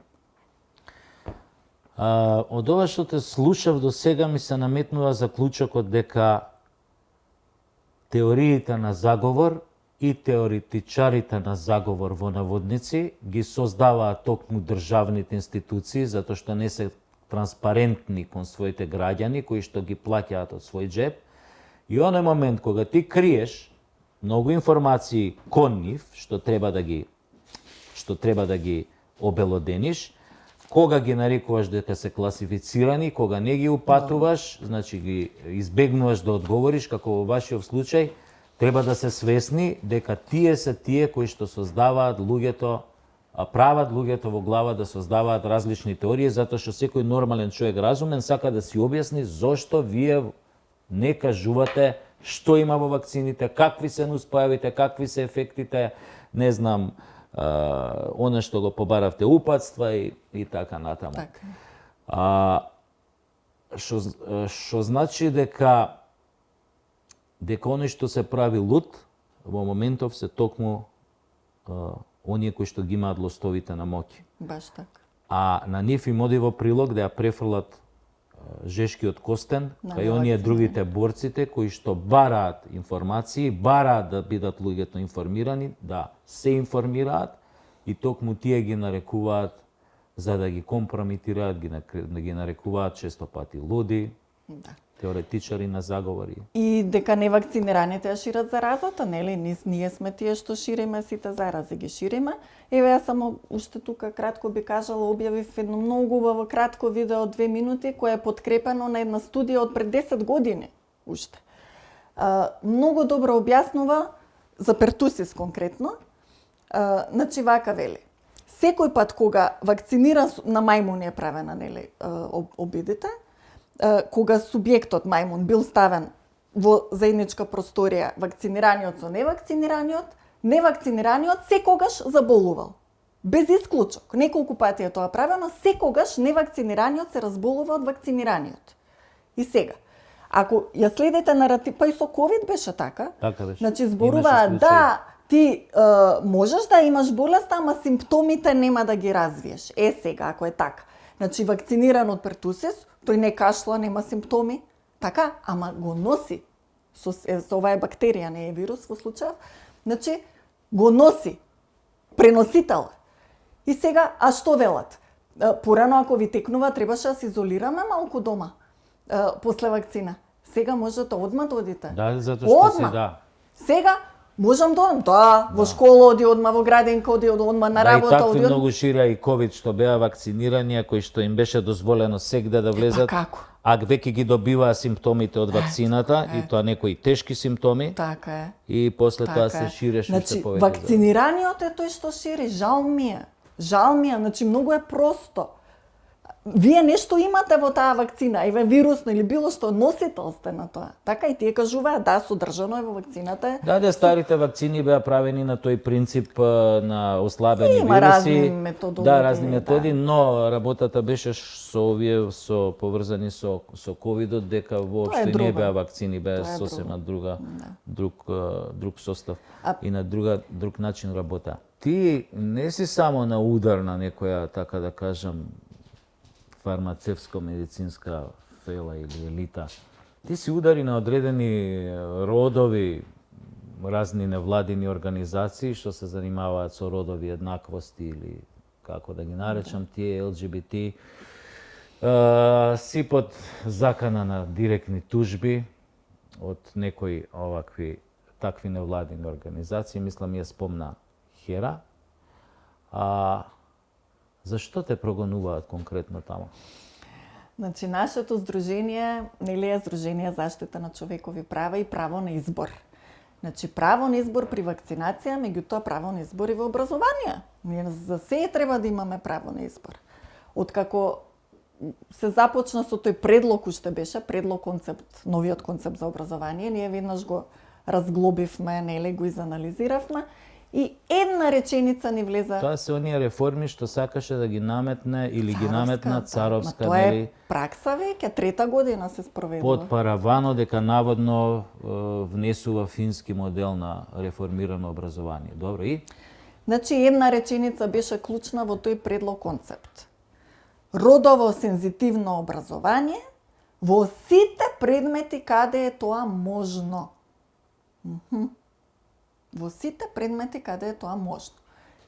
Од ова што те слушав до сега ми се наметнува заклучокот дека теориите на заговор и теоретичарите на заговор во наводници ги создаваат токму државните институции затоа што не се транспарентни кон своите граѓани кои што ги плаќаат од свој џеб. И оној момент кога ти криеш многу информации кон нив што треба да ги обелодениш, кога ги нарекуваш дека се класифицирани, кога не ги упатуваш, значи ги избегнуваш да одговориш, како во вашиот случај, треба да се свесни дека тие се тие кои што создаваат луѓето, прават луѓето во глава да создаваат различни теории, затоа што секој нормален човек разумен сака да си објасни зошто вие не кажувате што има во вакцините, какви се нуспојавите, какви се ефектите, не знам, она што го побаравте упатства и така натаму. Така. Што значи дека оној што се прави луд во моментов се токму оние кои што ги имаат лостовите на моќ. Баш така. А на нив им оди во прилог да ја префрлат жешкиот костен, На кај оние другите борците кои што бараат информации, бараат да бидат луѓето информирани, да се информираат и токму тие ги нарекуваат за да ги компрометираат, ги нарекуваат често пати луди, Да. теоретичари на заговори. И дека невакцинираните ја шират заразата, нели? Ние сме тие што шириме сите зарази, ги шириме. Еве, јас само уште тука кратко би кажала, објавив едно многу убаво кратко видео од 2 минути, кое е подкрепено на една студија од пред 10 години уште. Многу добро објаснува за пертусис конкретно. Значи вака вели. Секој пат кога вакцинира на мајмуни е правена, нели, обидите, кога субјектот мајмун бил ставен во заедничка просторија, вакцинираниот со невакцинираниот секогаш заболувал. Без исклучок. Неколку пати е тоа правено, секогаш невакцинираниот се разболува од вакцинираниот. И сега, ако ја следите наратив, па и со ковид беше така. Така беше. Значи зборуваат да ти можеш да имаш болест, ама симптомите нема да ги развиеш. Сега, ако е така. Значи вакциниран од пертусис, тој не кашла, нема симптоми, така, ама го носи. Со ова е бактерија, не е вирус во случајов. Значи, го носи. Преносител. И сега, а што велат? Порано, ако ви текнува, требаше да се изолираме малку дома после вакцина. Сега можете одма да одите. Да, затоа што одма. си, да. Сега можам да одам, во школа оди одма, во градинка оди одма, на работа и такви оди одма. многу шира и ковид што беа вакцинирани, кои што им беше дозволено сегде да влезат. Па како? А веќе ги добиваа симптомите од вакцината и тоа некои тешки симптоми. Така е. И после тоа се Така е. ширеше Значи, уште повеќе. вакцинираниот е тој што шири, жал ми е. Жал ми е, значи многу е просто. Вие нешто имате во таа вакцина, еве вирусно или било што, носител сте на тоа. Така и тие кажуваат, да, содржано е во вакцината. Да, старите вакцини беа правени на тој принцип на ослабени Има вируси. разни методологии, Да, разни методи, да. но работата беше со овие поврзани со ковидот, дека воопште друго. не беа вакцини, беа Тоа е сосема друг состав А- и на друг начин работа. Ти не си само на удар на некоја, така да кажам, фармацевско-медицинска фела или елита. Ти си удари на одредени родови, разни невладини организации што се занимаваат со родови еднаквости или како да ги наречам тие ЛГБТ. Си под закана на директни тужби од некои такви невладини организации, мислам ја спомна Хера. Зашто те прогонуваат конкретно таму? Значи, нашето здружение, нели е Здружение заштита на човекови права и право на избор. Значи, право на избор при вакцинација, меѓутоа право на избор и во образование. Ние за се треба да имаме право на избор. Откако се започна со тој предлог, уште беше предлог концепт, новиот концепт за образование, ние веднаш го разглобивме, нели го изанализиравме и една реченица ни влезе. Тоа се оние реформи што сакаше да ги наметне или ги наметна царовска, Тоа е нели, пракса веќе, 3-та година се спроведува. под паравано дека наводно внесува фински модел на реформирано образование. Добро, и? Значи, една реченица беше клучна во тој предлог концепт. Родово сензитивно образование во сите предмети каде е тоа можно. Во сите предмети каде е тоа можно.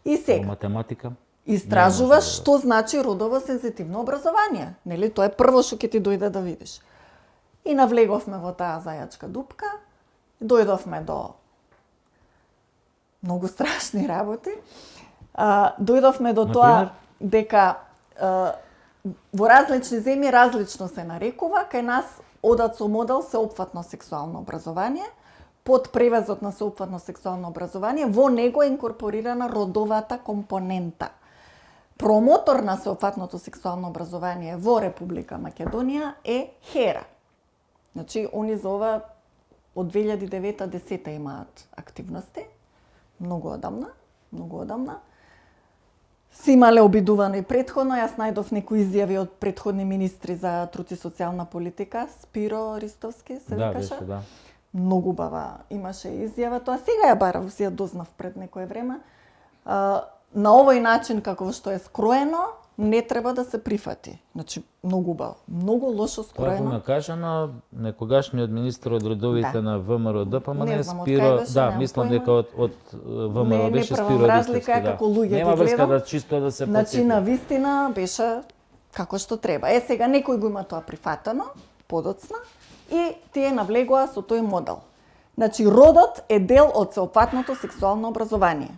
И сега, Математика? истражуваш што значи родово сензитивно образование. Нели, тоа е прво што ќе ти дојде да видиш. И навлеговме во таа зајачка дупка, дојдовме до многу страшни работи. Дојдовме до тоа дека во различни земји различно се нарекува, кај нас одат со модел сеопфатно сексуално образование. Под превезот на сеопфатно сексуално образование, во него е инкорпорирана родовата компонента. Промотор на сеопфатното сексуално образование во Република Македонија е Хера. Значи, они за ова од 2009-10 имаат активности, многу одамна. Се имале обидувано и претходно, јас најдов некои изјави од претходни министри за труд и социјална политика, Спиро Ристовски се викаше. Беше, да. Многу бава имаше изјава, тоа сега ја барав, си ја дознав пред некое време. На овој начин како што е скроено, не треба да се прифати. Значи, многу убаво. Многу лошо Тоа го скроено. ме кажа на некогашниот министр од редовите на ВМРО ДПМН, Не знам од Спиро, кај беше, да, немам мислам појма. дека од ВМРО беше правам Спиро разлика Ристовски, да. како луѓе Нема ги врска гледам. да чисто да се Значи, потсети. на вистина беше како што треба. Сега некој го има тоа прифатено, подоцна, и тие навлегоа со тој модел. Значи, родот е дел од сеопфатното сексуално образование.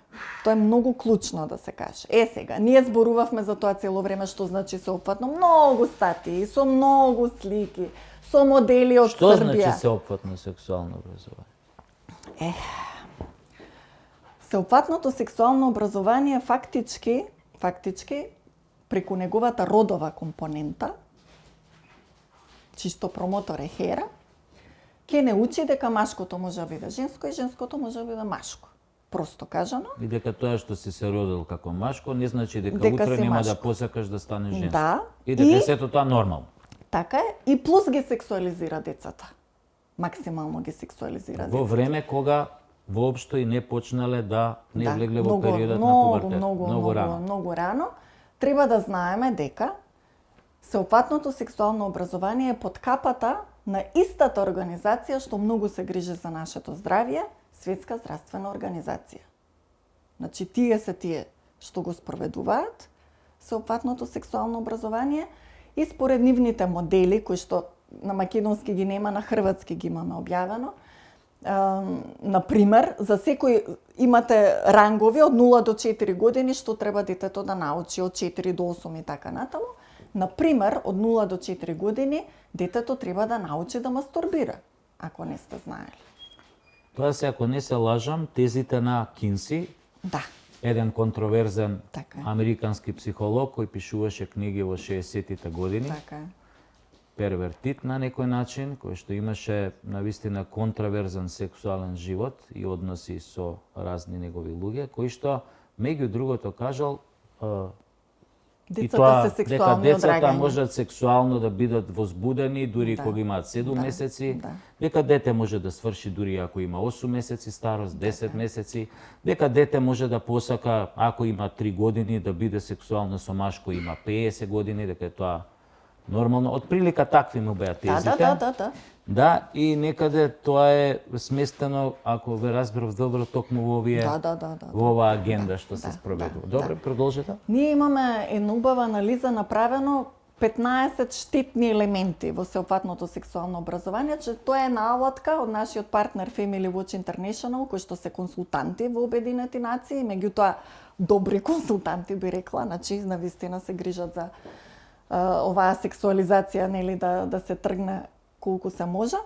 Тоа е многу клучно да се каже. Сега, ние зборувавме за тоа цело време што значи сеопфатно. Многу статии, со многу слики, со модели од Што Србија. значи сеопфатно сексуално образование? Сеопфатното сексуално образование фактички преку неговата родова компонента, чисто промотор е Хера, ќе не учи дека машкото може да биде женско и женското може да биде машко. Просто кажано. И дека тоа што си се родил како машко, не значи дека Дека утре си нема да машко. посакаш да станеш женско. Да. И дека И- сето тоа нормално. Така е. И плюс ги сексуализира децата. Максимално ги сексуализира Во децата. време кога воопшто и не почнале да не влегле во многу, периодот на многу, пубертет. многу рано. Многу рано. Треба да знаеме дека сеопфатното сексуално образование е под капата на истата организација што многу се грижи за нашето здравје, Светска здравствена организација. Значи, тие се тие што го спроведуваат сеопфатното сексуално образование и според нивните модели, кои што на македонски ги нема, на хрватски ги имаме објавено, например, за секој имате рангови од 0 до 4 години што треба детето да научи, од 4 до 8 и така натаму. Например, од 0 до 4 години детето треба да научи да мастурбира, ако не сте знаели. Тоа се, ако не се лажам, тезите на Кинси, Да, еден контроверзен Така е. американски психолог кој пишуваше книги во 60-тите години, така е. первертит на некој начин, кој што имаше навистина контраверзен сексуален живот и односи со разни негови луѓе, кои што меѓу другото кажал и Децата тоа се дека сексуални децата одрагања. можат сексуално да бидат возбудени дури Да. кога имаат 7 Да. месеци, Да. дека дете може да сврши дури ако има 8 месеци старост, 10 Така. месеци, дека дете може да посака ако има 3 години да биде сексуално со машко има 50 години, дека е тоа нормално. Отприлика такви му беа тезите. Да. Да, и некаде тоа е сместено, ако ве разберав добро, токму во овие Да. во оваа агенда што се Да, спроведува. да, Добре, продолжете. Ние имаме една убава анализа направено 15 штетни елементи во сеопфатното сексуално образование, че тоа е наалатка од нашиот партнер Family Watch International, кои што се консултанти во Обединети нации, меѓутоа добри консултанти би рекла, значи навистина се грижат за оваа сексуализација, нели, да се тргне колку се може.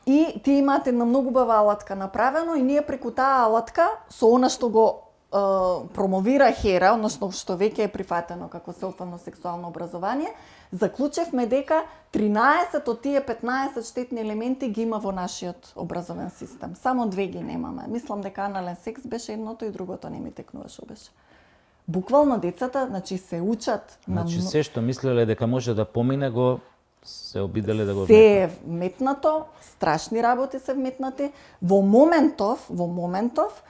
И тие имаат една многу убава алатка направено и ние преку таа алатка со она што го промовира Хера, односно што веќе е прифатено како сеопфатно сексуално образование, заклучевме дека 13 од тие 15 штетни елементи ги има во нашиот образовен систем. Само 2 ги немаме. Мислам дека анален секс беше едното и другото не ми текнува што беше. Буквално децата, значи се учат Значи на се што мислеле дека може да помине го се обиделе да го се е вметнато, страшни работи се вметнати. Во моментов,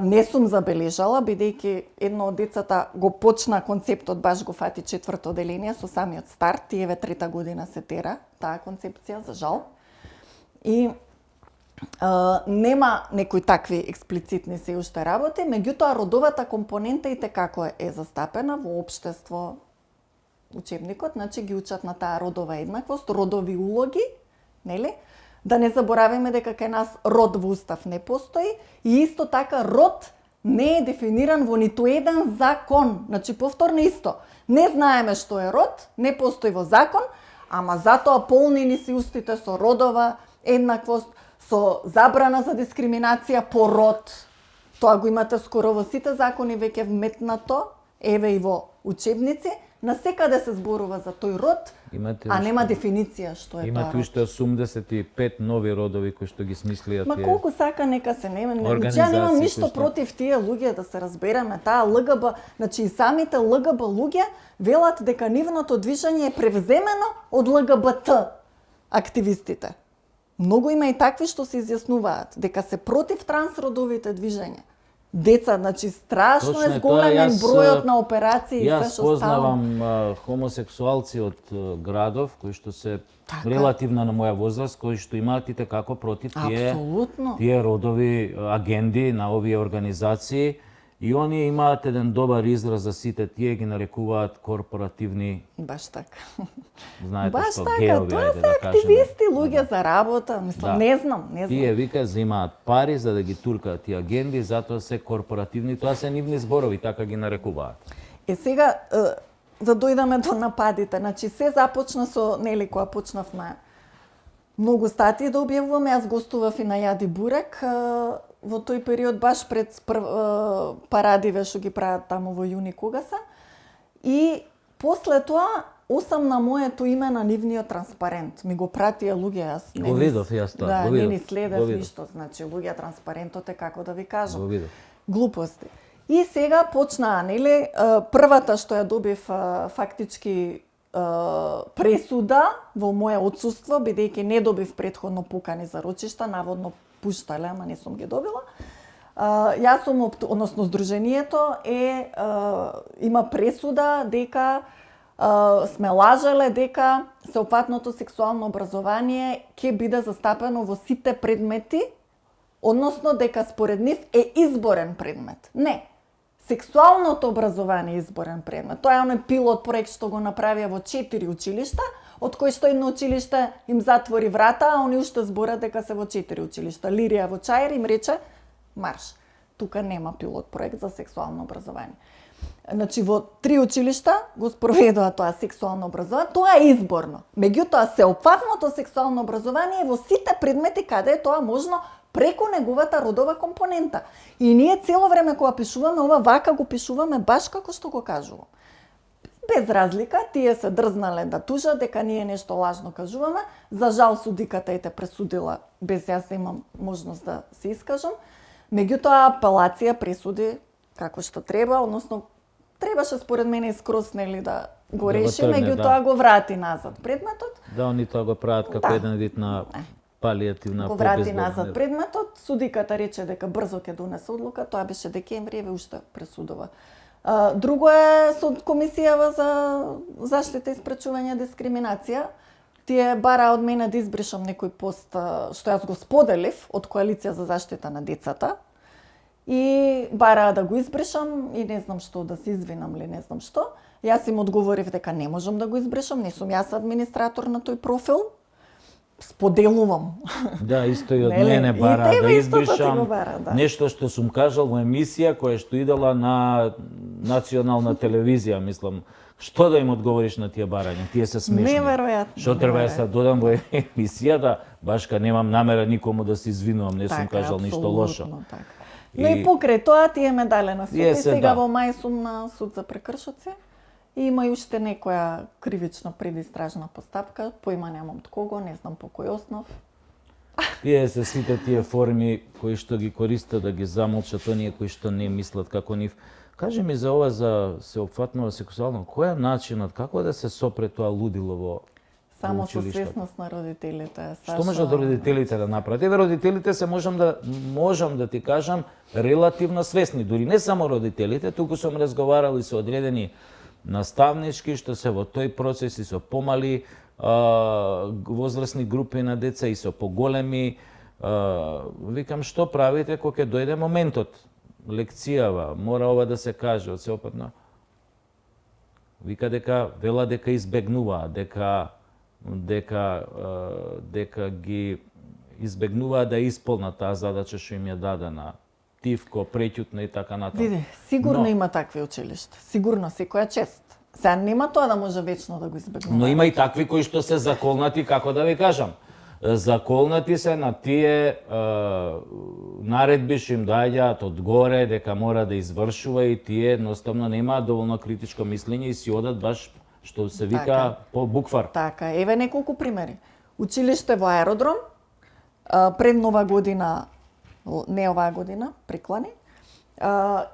не сум забележала, бидејќи едно од децата го почна концептот, баш го фати 4-то оделение со самиот старт, тиеве 3-та година се тера таа концепција, за жал. И нема некои такви експлицитни се уште работи, меѓутоа родовата компонента и како е застапена во општество, учебникот, значи ги учат на таа родова еднаквост, родови улоги, нели? Да не забораваме дека кај нас род во устав не постои и исто така род не е дефиниран во ниту еден закон. Значи повторно исто. Не знаеме што е род, не постои во закон, ама затоа полнени си устите со родова еднаквост, со забрана за дискриминација по род. Тоа го имате скоро во сите закони веќе вметнато, еве и во учебници, насекаде се зборува за тој род, а нема дефиниција што е тоа. Имате уште 85 нови родови кои што ги смислија Ма тие. колку сака нека се нема. Ја Организации немам кои ништо што- против тие луѓе, да се разбереме. Таа ЛГБ, значи и самите ЛГБ луѓе велат дека нивното движење е превземено од ЛГБТ активистите. Многу има и такви што се изјаснуваат дека се против трансродовите движења. Деца, значи страшно Точно е е зголемен тоа, јас, бројот на операции и се Јас што става. познавам хомосексуалци од градов кои што се Така. релативно на моја возраст, кои што имаат и како против Апсолутно. тие родови агенди на овие организации и оние имаат еден добар израз за сите тие, ги нарекуваат корпоративни, Баш така. знаете Баш што, така, геови, тоа ајде се да кажеме. активисти, луѓе за работа, мислам, Да. не знам. Тие вика земаат пари за да ги туркаат тие агенди, затоа се корпоративни, тоа се нивни зборови, така ги нарекуваат. Сега, да дојдеме до нападите. Значи, се започна со, нели, која почнавме многу статии да објавуваме, јас гостував и на Јади Бурек во тој период, баш пред парадиве што ги прават таму во јуни кога се. И после тоа, осам на моето име на нивниот транспарент. Ми го пратија луѓе, јас Го видов јас тоа, да, го не видов, ни го следев видов. ништо. Значи, луѓе транспарентот е како да ви кажам. Го видов. Глупости. И сега почнаа, нели, првата што ја добив фактички пресуда во моје отсуство, бидејќи не добив претходно покани за рочишта, наводно пуштале, ама не сум ги добила. Јас сум, односно Сдруженијето има пресуда дека сме лажале дека сеопфатното сексуално образование ќе биде застапено во сите предмети, односно дека според нив е изборен предмет. Не. Сексуалното образование е изборен предмет. Тоа е оној пилот проект што го направија во 4 училишта, од кои што едно училиште им затвори врата, а они уште зборат дека се во 4 училишта. Лирија во Чаир им рече марш. Тука нема пилот проект за сексуално образование. Значи во 3 училишта го спроведува тоа сексуално образование, тоа е изборно. Меѓутоа сеопфатното сексуално образование е во сите предмети каде е тоа можно преку неговата родова компонента. И ние цело време кога пишуваме ова, вака го пишуваме баш како што го кажувам. Без разлика, тие се дрзнале да тужат дека ние нешто лажно кажуваме. За жал судиката ете пресудила без јас да имам можност да се искажам. Меѓутоа апелација пресуди како што треба, односно требаше според мене скроз нели да го Да го реши, тргне, меѓутоа го врати назад предметот. Да, они тоа го прават како Да. еден вид на палијативна Го врати побезбедна. назад предметот, судиката рече дека брзо ќе донесе одлука, тоа беше декември, еве уште пресудува. Друго е со Комисијава за заштита и спречување дискриминација. Тие бара од мене да избришам некој пост што јас го споделив од Коалиција за заштита на децата. И бара да го избришам и не знам што, да се извинам ли, не знам што. Јас им одговорив дека не можам да го избришам, не сум јас администратор на тој профил. Споделувам. Да, исто и од Нели? мене И бара тебе да истото ти го избришам бара, да. нешто што сум кажал во емисија која што идела на национална телевизија, мислам. Што да им одговориш на тие барања? Тие се смешни. Неверојатно. Што треба да се додам во емисијата, башка немам намера никому да се извинувам, не сум кажал ништо лошо. Така. Но и покрај тоа тие ме дале на суд Тие и се, сега да. во мај сум на суд за прекршоци. И има и уште некоја кривична предистражна постапка, поима немам од кого, не знам по кој основ. Тие се сите тие форми кои што ги користат да ги замолчат оние кои што не мислат како нив. Кажи ми за ова за сеопфатно сексуално, кој е начинот, како да се сопре тоа лудило во Само со училиштата? свесност на родителите. Што можат родителите да направат? Еве родителите се можам да ти кажам релативно свесни, дури не само родителите, туку сум разговарал и со одредени наставнички што се во тој процес и со помали возрастни групи на деца и со поголеми. Викам, што правите кога ќе дојде моментот? Лекцијава, мора ова да се каже од сеопатно. Вика вела дека избегнуваат, дека ги избегнуваат да исполнат таа задача што им е дадена. Тивко, преќутно и така натаму. Види, сигурно Но- има такви училишта. Сигурно секоја чест. Сега нема тоа да може вечно да го избегнува. Но има и такви кои што се заколнати, како да ви кажам. заколнати се на тие наредби што им доаѓаат од горе дека мора да извршува и тие едноставно немаат доволно критичко мислење и си одат баш што се вика Така. по буквар. Така, еве неколку примери. Училиште во Аеродром, пред Нова година, не оваа година, преклани,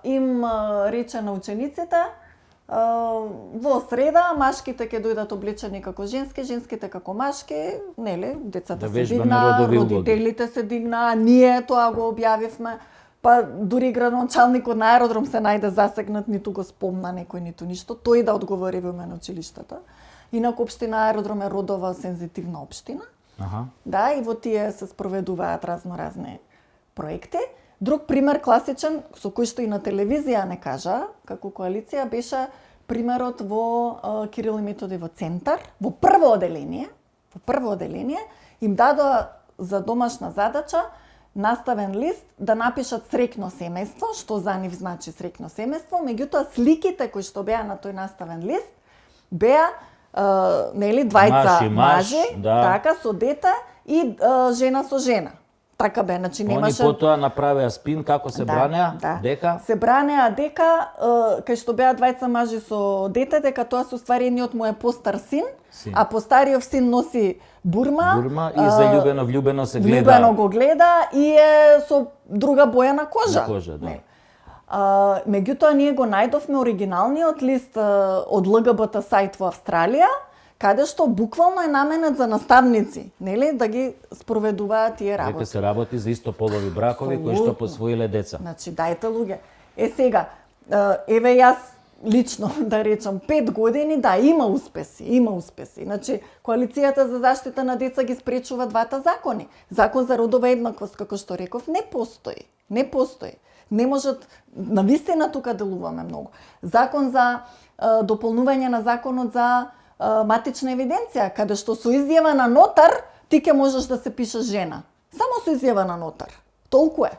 им рече на учениците, во среда машките ќе дојдат облечени како женски, женските како машки, нели, децата Да се вежбаме дигнаа, родови улоги. родителите се дигнаа, ние тоа го објавивме, па дури градоначалникот на Аеродром се најде засегнат, ниту го спомна некој, ниту ништо, тој да одговори во име на училиштата. Инаку општина Аеродром е родова сензитивна општина. Аха. Да, и во тие се спроведуваат разни проекти. Друг пример класичен, со кој што и на телевизија не кажа, како коалиција, беше примерот во Кирил и Методиво центар, во прво оделение, им дадоа за домашна задача наставен лист да напишат среќно семејство, што за нив значи среќно семејство, меѓутоа сликите кои што беа на тој наставен лист беа нели двајца мажи, да. така со дете и жена со жена. Така бе, значи Они немаше потоа направија спин како се бранеа, дека се бранеа дека кај што беа двајца мажи со дете, дека тоа се уствари едниот му е постар син, а постариот син носи бурма и заљубено влюбено се гледа. Влюбено го гледа и е со друга боја на кожа. На кожа, да. Меѓутоа ние го најдовме оригиналниот лист од ЛГБТ сајт во Австралија, каде што буквално е наменет за наставници, нели, да ги спроведуваат тие работи. Дека се работи за истополови бракови кои што посвоиле деца. Значи, дајте луѓе. Сега, еве јас лично да речам 5 години, да, има успеси. Значи, коалицијата за заштита на деца ги спречува двата закони. Закон за родова еднаквост, како што реков, не постои. Не можат, навистина тука делуваме многу. Закон за дополнување на законот за матична евиденција, каде што со изјава на нотар ти ќе можеш да се пишеш жена. Само со изјава на нотар. Толку е.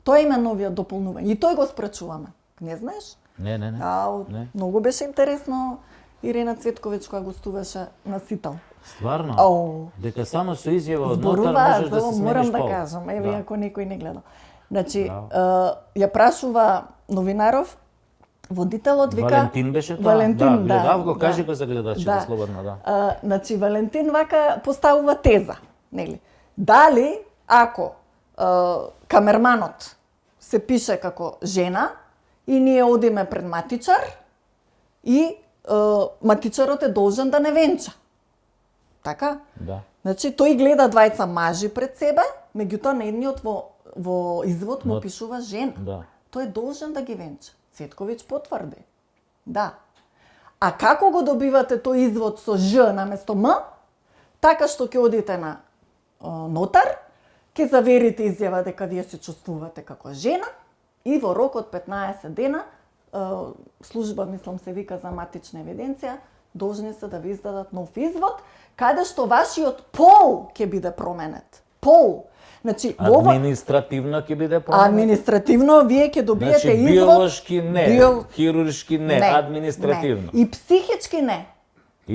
Тоа е новиот дополнување. И тој го спречуваме. Не знаеш? Не. Не. Многу беше интересно Ирина Цветковиќ која гостуваше на Ситал. Стварно? Дека само со изјава од нотар можеш да се смениш морам пол. да кажам, еве ако некој не гледа. Значи, ја прашува новинаров, водителот вика Валентин беше тоа? Валентин, да. Гледав го, кажи го за гледачите слободно, да. Значи Валентин вака поставува теза, нели? Дали ако камерманот се пише како жена и ние одиме пред матичар и матичарот е должен да не венча. Така? Да. Значи тој гледа двајца мажи пред себе, меѓутоа на едниот во извод му пишува жена. Да. Тој е должен да ги венча. Цветковиќ потврди. Да. А како го добивате тој извод со Ж наместо М? Така што ќе одите на нотар, ќе заверите изјава дека вие се чувствувате како жена и во рок од 15 дена служба, мислам се вика за матична евиденција, должни се да ви издадат нов извод, каде што вашиот пол ќе биде променет. Пол. Значи, административно ќе биде променет. Административно вие ќе добиете значи, извод. Биолошки не, хируршки не, административно. Не. И психички не.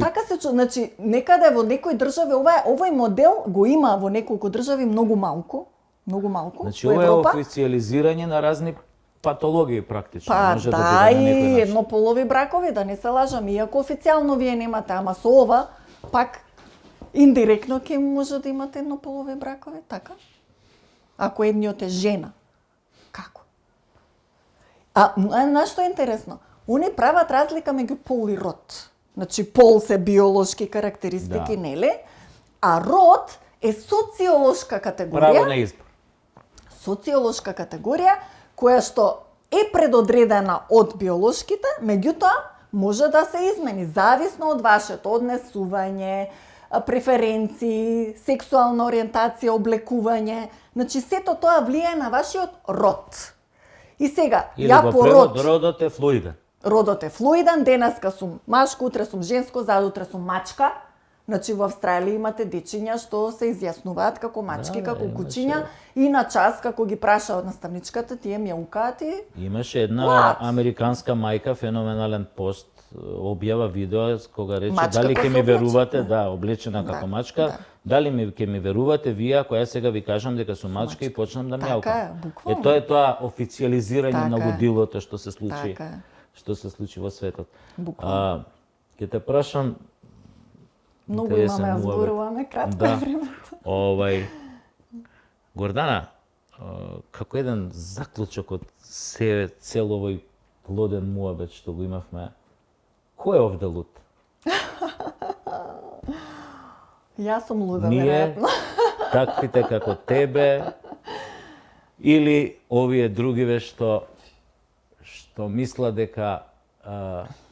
Така се значи некаде во некои држави овој модел го има во неколку држави многу малку. Значи ова е официализирање на разни патологии практично. Па може да, биде на некој и еднополови бракови, да не се лажам, иако официјално вие немате, ама со ова пак индиректно ќе може да имате еднополови бракови, така? Ако едниот е жена. Како? Знаеш што е интересно? Они прават разлика меѓу пол и род. Значи, пол се биолошки карактеристики, нели? А род е социолошка категорија. Право на избор. Социолошка категорија, која што е предодредена од биолошките, меѓутоа може да се измени, зависно од вашето однесување, преференции, сексуална ориентација, облекување. Значи, сето тоа влијае на вашиот род. И сега, ја по род... Родот е флуиден. Родот е флуиден, денеска сум машко, утре сум женско, задутре сум мачка. Значи, во Австралија имате дечиња што се изјаснуваат како мачки, како кучиња, и на час, како ги праша од наставничката, тие мјаукаат и... Имаше една американска мајка, феноменален пост објава видео кога рече Мачка дали која ќе се ми облече, верувате, да, облечена Да, како мачка, да. дали ќе ми верувате вие ако ја сега ви кажам дека сум мачка и почнам да мјаукам. Така е, буквално. Тоа е тоа официализирање на Така е. лудилото што се случи. Така е. Што се случи во светот. Буквално. Ќе те прашам Многу интересен имаме, ја муабет. зборуваме, кратко Да. е времето. Гордана, како еден заклучок од цел овој плоден муабет што го имавме, кој е овде луд? Јас сум луда, Ние, веројатно. таквите како тебе, или овие другиве што мислат дека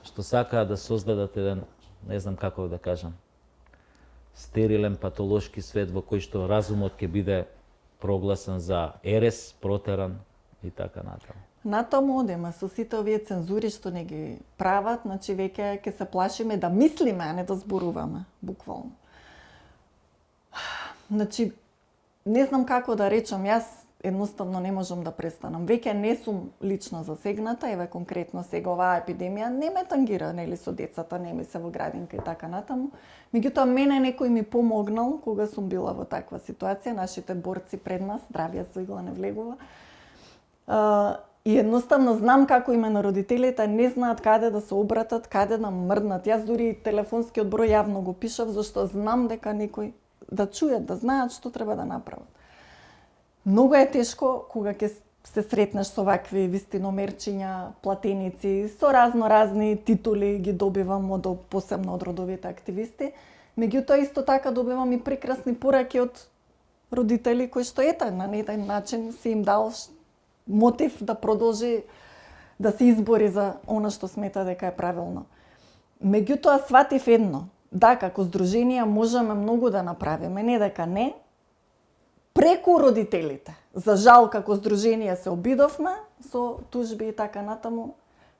што сакаат да создадат еден, не знам како да кажам, стерилен патолошки свет во кој што разумот ќе биде прогласен за ерес, протеран и така натаму. Натаму одеме со сите овие цензури што не ги прават, значи веќе ќе се плашиме да мислиме, а не да зборуваме, буквално. Значи, не знам како да речам, јас едноставно не можам да престанам. Веќе не сум лично засегната, еве конкретно сега оваа епидемија не ме тангира, нели, со децата, не ми се во градинка и така натаму. Меѓутоа, мене некој ми помогнал кога сум била во таква ситуација, нашите борци пред нас, здравје со игла не влегува. И едноставно знам како име на родителите не знаат каде да се обратат, каде да мрднат. Јас дури телефонскиот број јавно го пишав, зашто знам дека некој да чујат, да знаат што треба да направат. Многу е тешко кога ќе се сретнеш со вакви вистиномерчиња, платеници, со разни титули ги добивам посебно од родовите активисти. Меѓутоа исто така добивам и прекрасни пораки од родители кои што ета на еден начин си им дал мотив да продолжи да се избори за она што смета дека е правилно. Меѓутоа сватив едно, да, како здруженија можеме многу да направиме, не дека не, преку родителите. За жал, како здружение се обидовме со тужби и така натаму,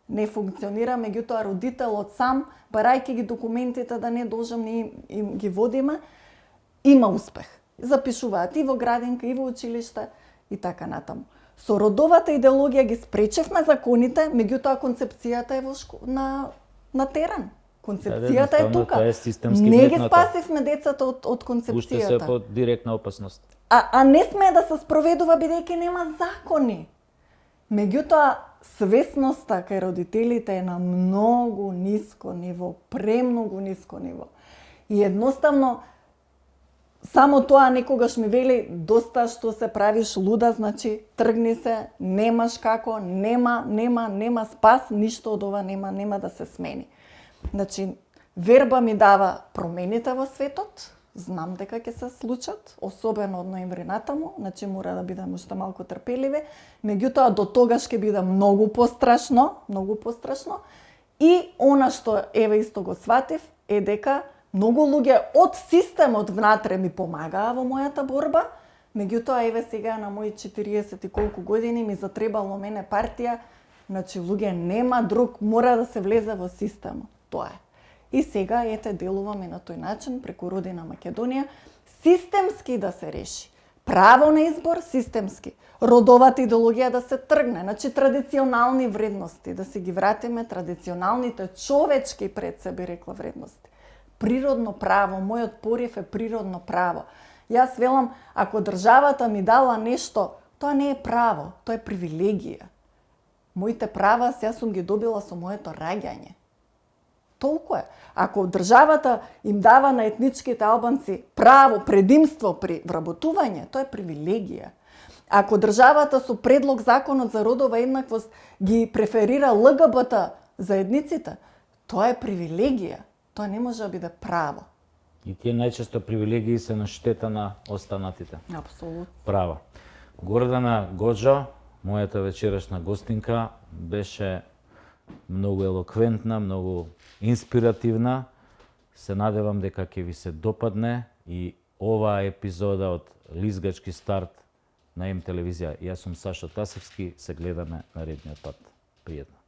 не функционира, меѓутоа родителот сам, барајќи ги документите да не должам не им ги водиме, има успех. Запишуваат и во градинка, и во училиште и така натаму. Со родовата идеологија ги спречевме законите, меѓутоа концепцијата е на терен. Концепцијата е тука. Не ги спасивме децата од концепцијата. Уште се под директна опасност. А не сме да се спроведува бидејќи нема закони. Меѓутоа, свесноста кај родителите е на многу ниско ниво, премногу ниско ниво. И едноставно, само тоа некогаш ми вели, доста што се правиш луда, значи тргни се, немаш како, нема спас, ништо од ова нема да се смени. Значи, верба ми дава промените во светот, знам дека ќе се случат, особено од ноември натаму, значи мора да бидеме уште малку трпеливи, меѓутоа до тогаш ќе биде многу пострашно, и она што еве исто го сватив е дека многу луѓе од системот внатре ми помагаа во мојата борба, меѓутоа еве сега на мои 40 и колку години ми затребало мене партија, значи луѓе нема друг, мора да се влезе во системот. Тоа е. И сега ете делуваме на тој начин преку Родина Македонија системски да се реши. Право на избор системски. Родовата идеологија да се тргне, значи традиционални вредности, да се ги вратиме традиционалните човечки пред се би рекла вредности. Природно право, мојот порив е природно право. Јас велам, ако државата ми дала нешто, тоа не е право, тоа е привилегија. Моите права јас сум ги добила со моето раѓање. Толку е. Ако државата им дава на етничките албанци право, предимство при вработување, тоа е привилегија. Ако државата со предлог законот за родова еднаквост ги преферира ЛГБТ заедниците, тоа е привилегија. Тоа не може да биде право. И тие најчесто привилегии се на штета на останатите. Апсолутно. Права. Гордана Гоџо, мојата вечерашна гостинка, беше многу елоквентна, многу инспиративна. Се надевам дека ќе ви се допадне и оваа епизода од Лизгачки старт на М телевизија. Јас сум Сашо Тасевски, се гледаме наредниот пат. Пријатно.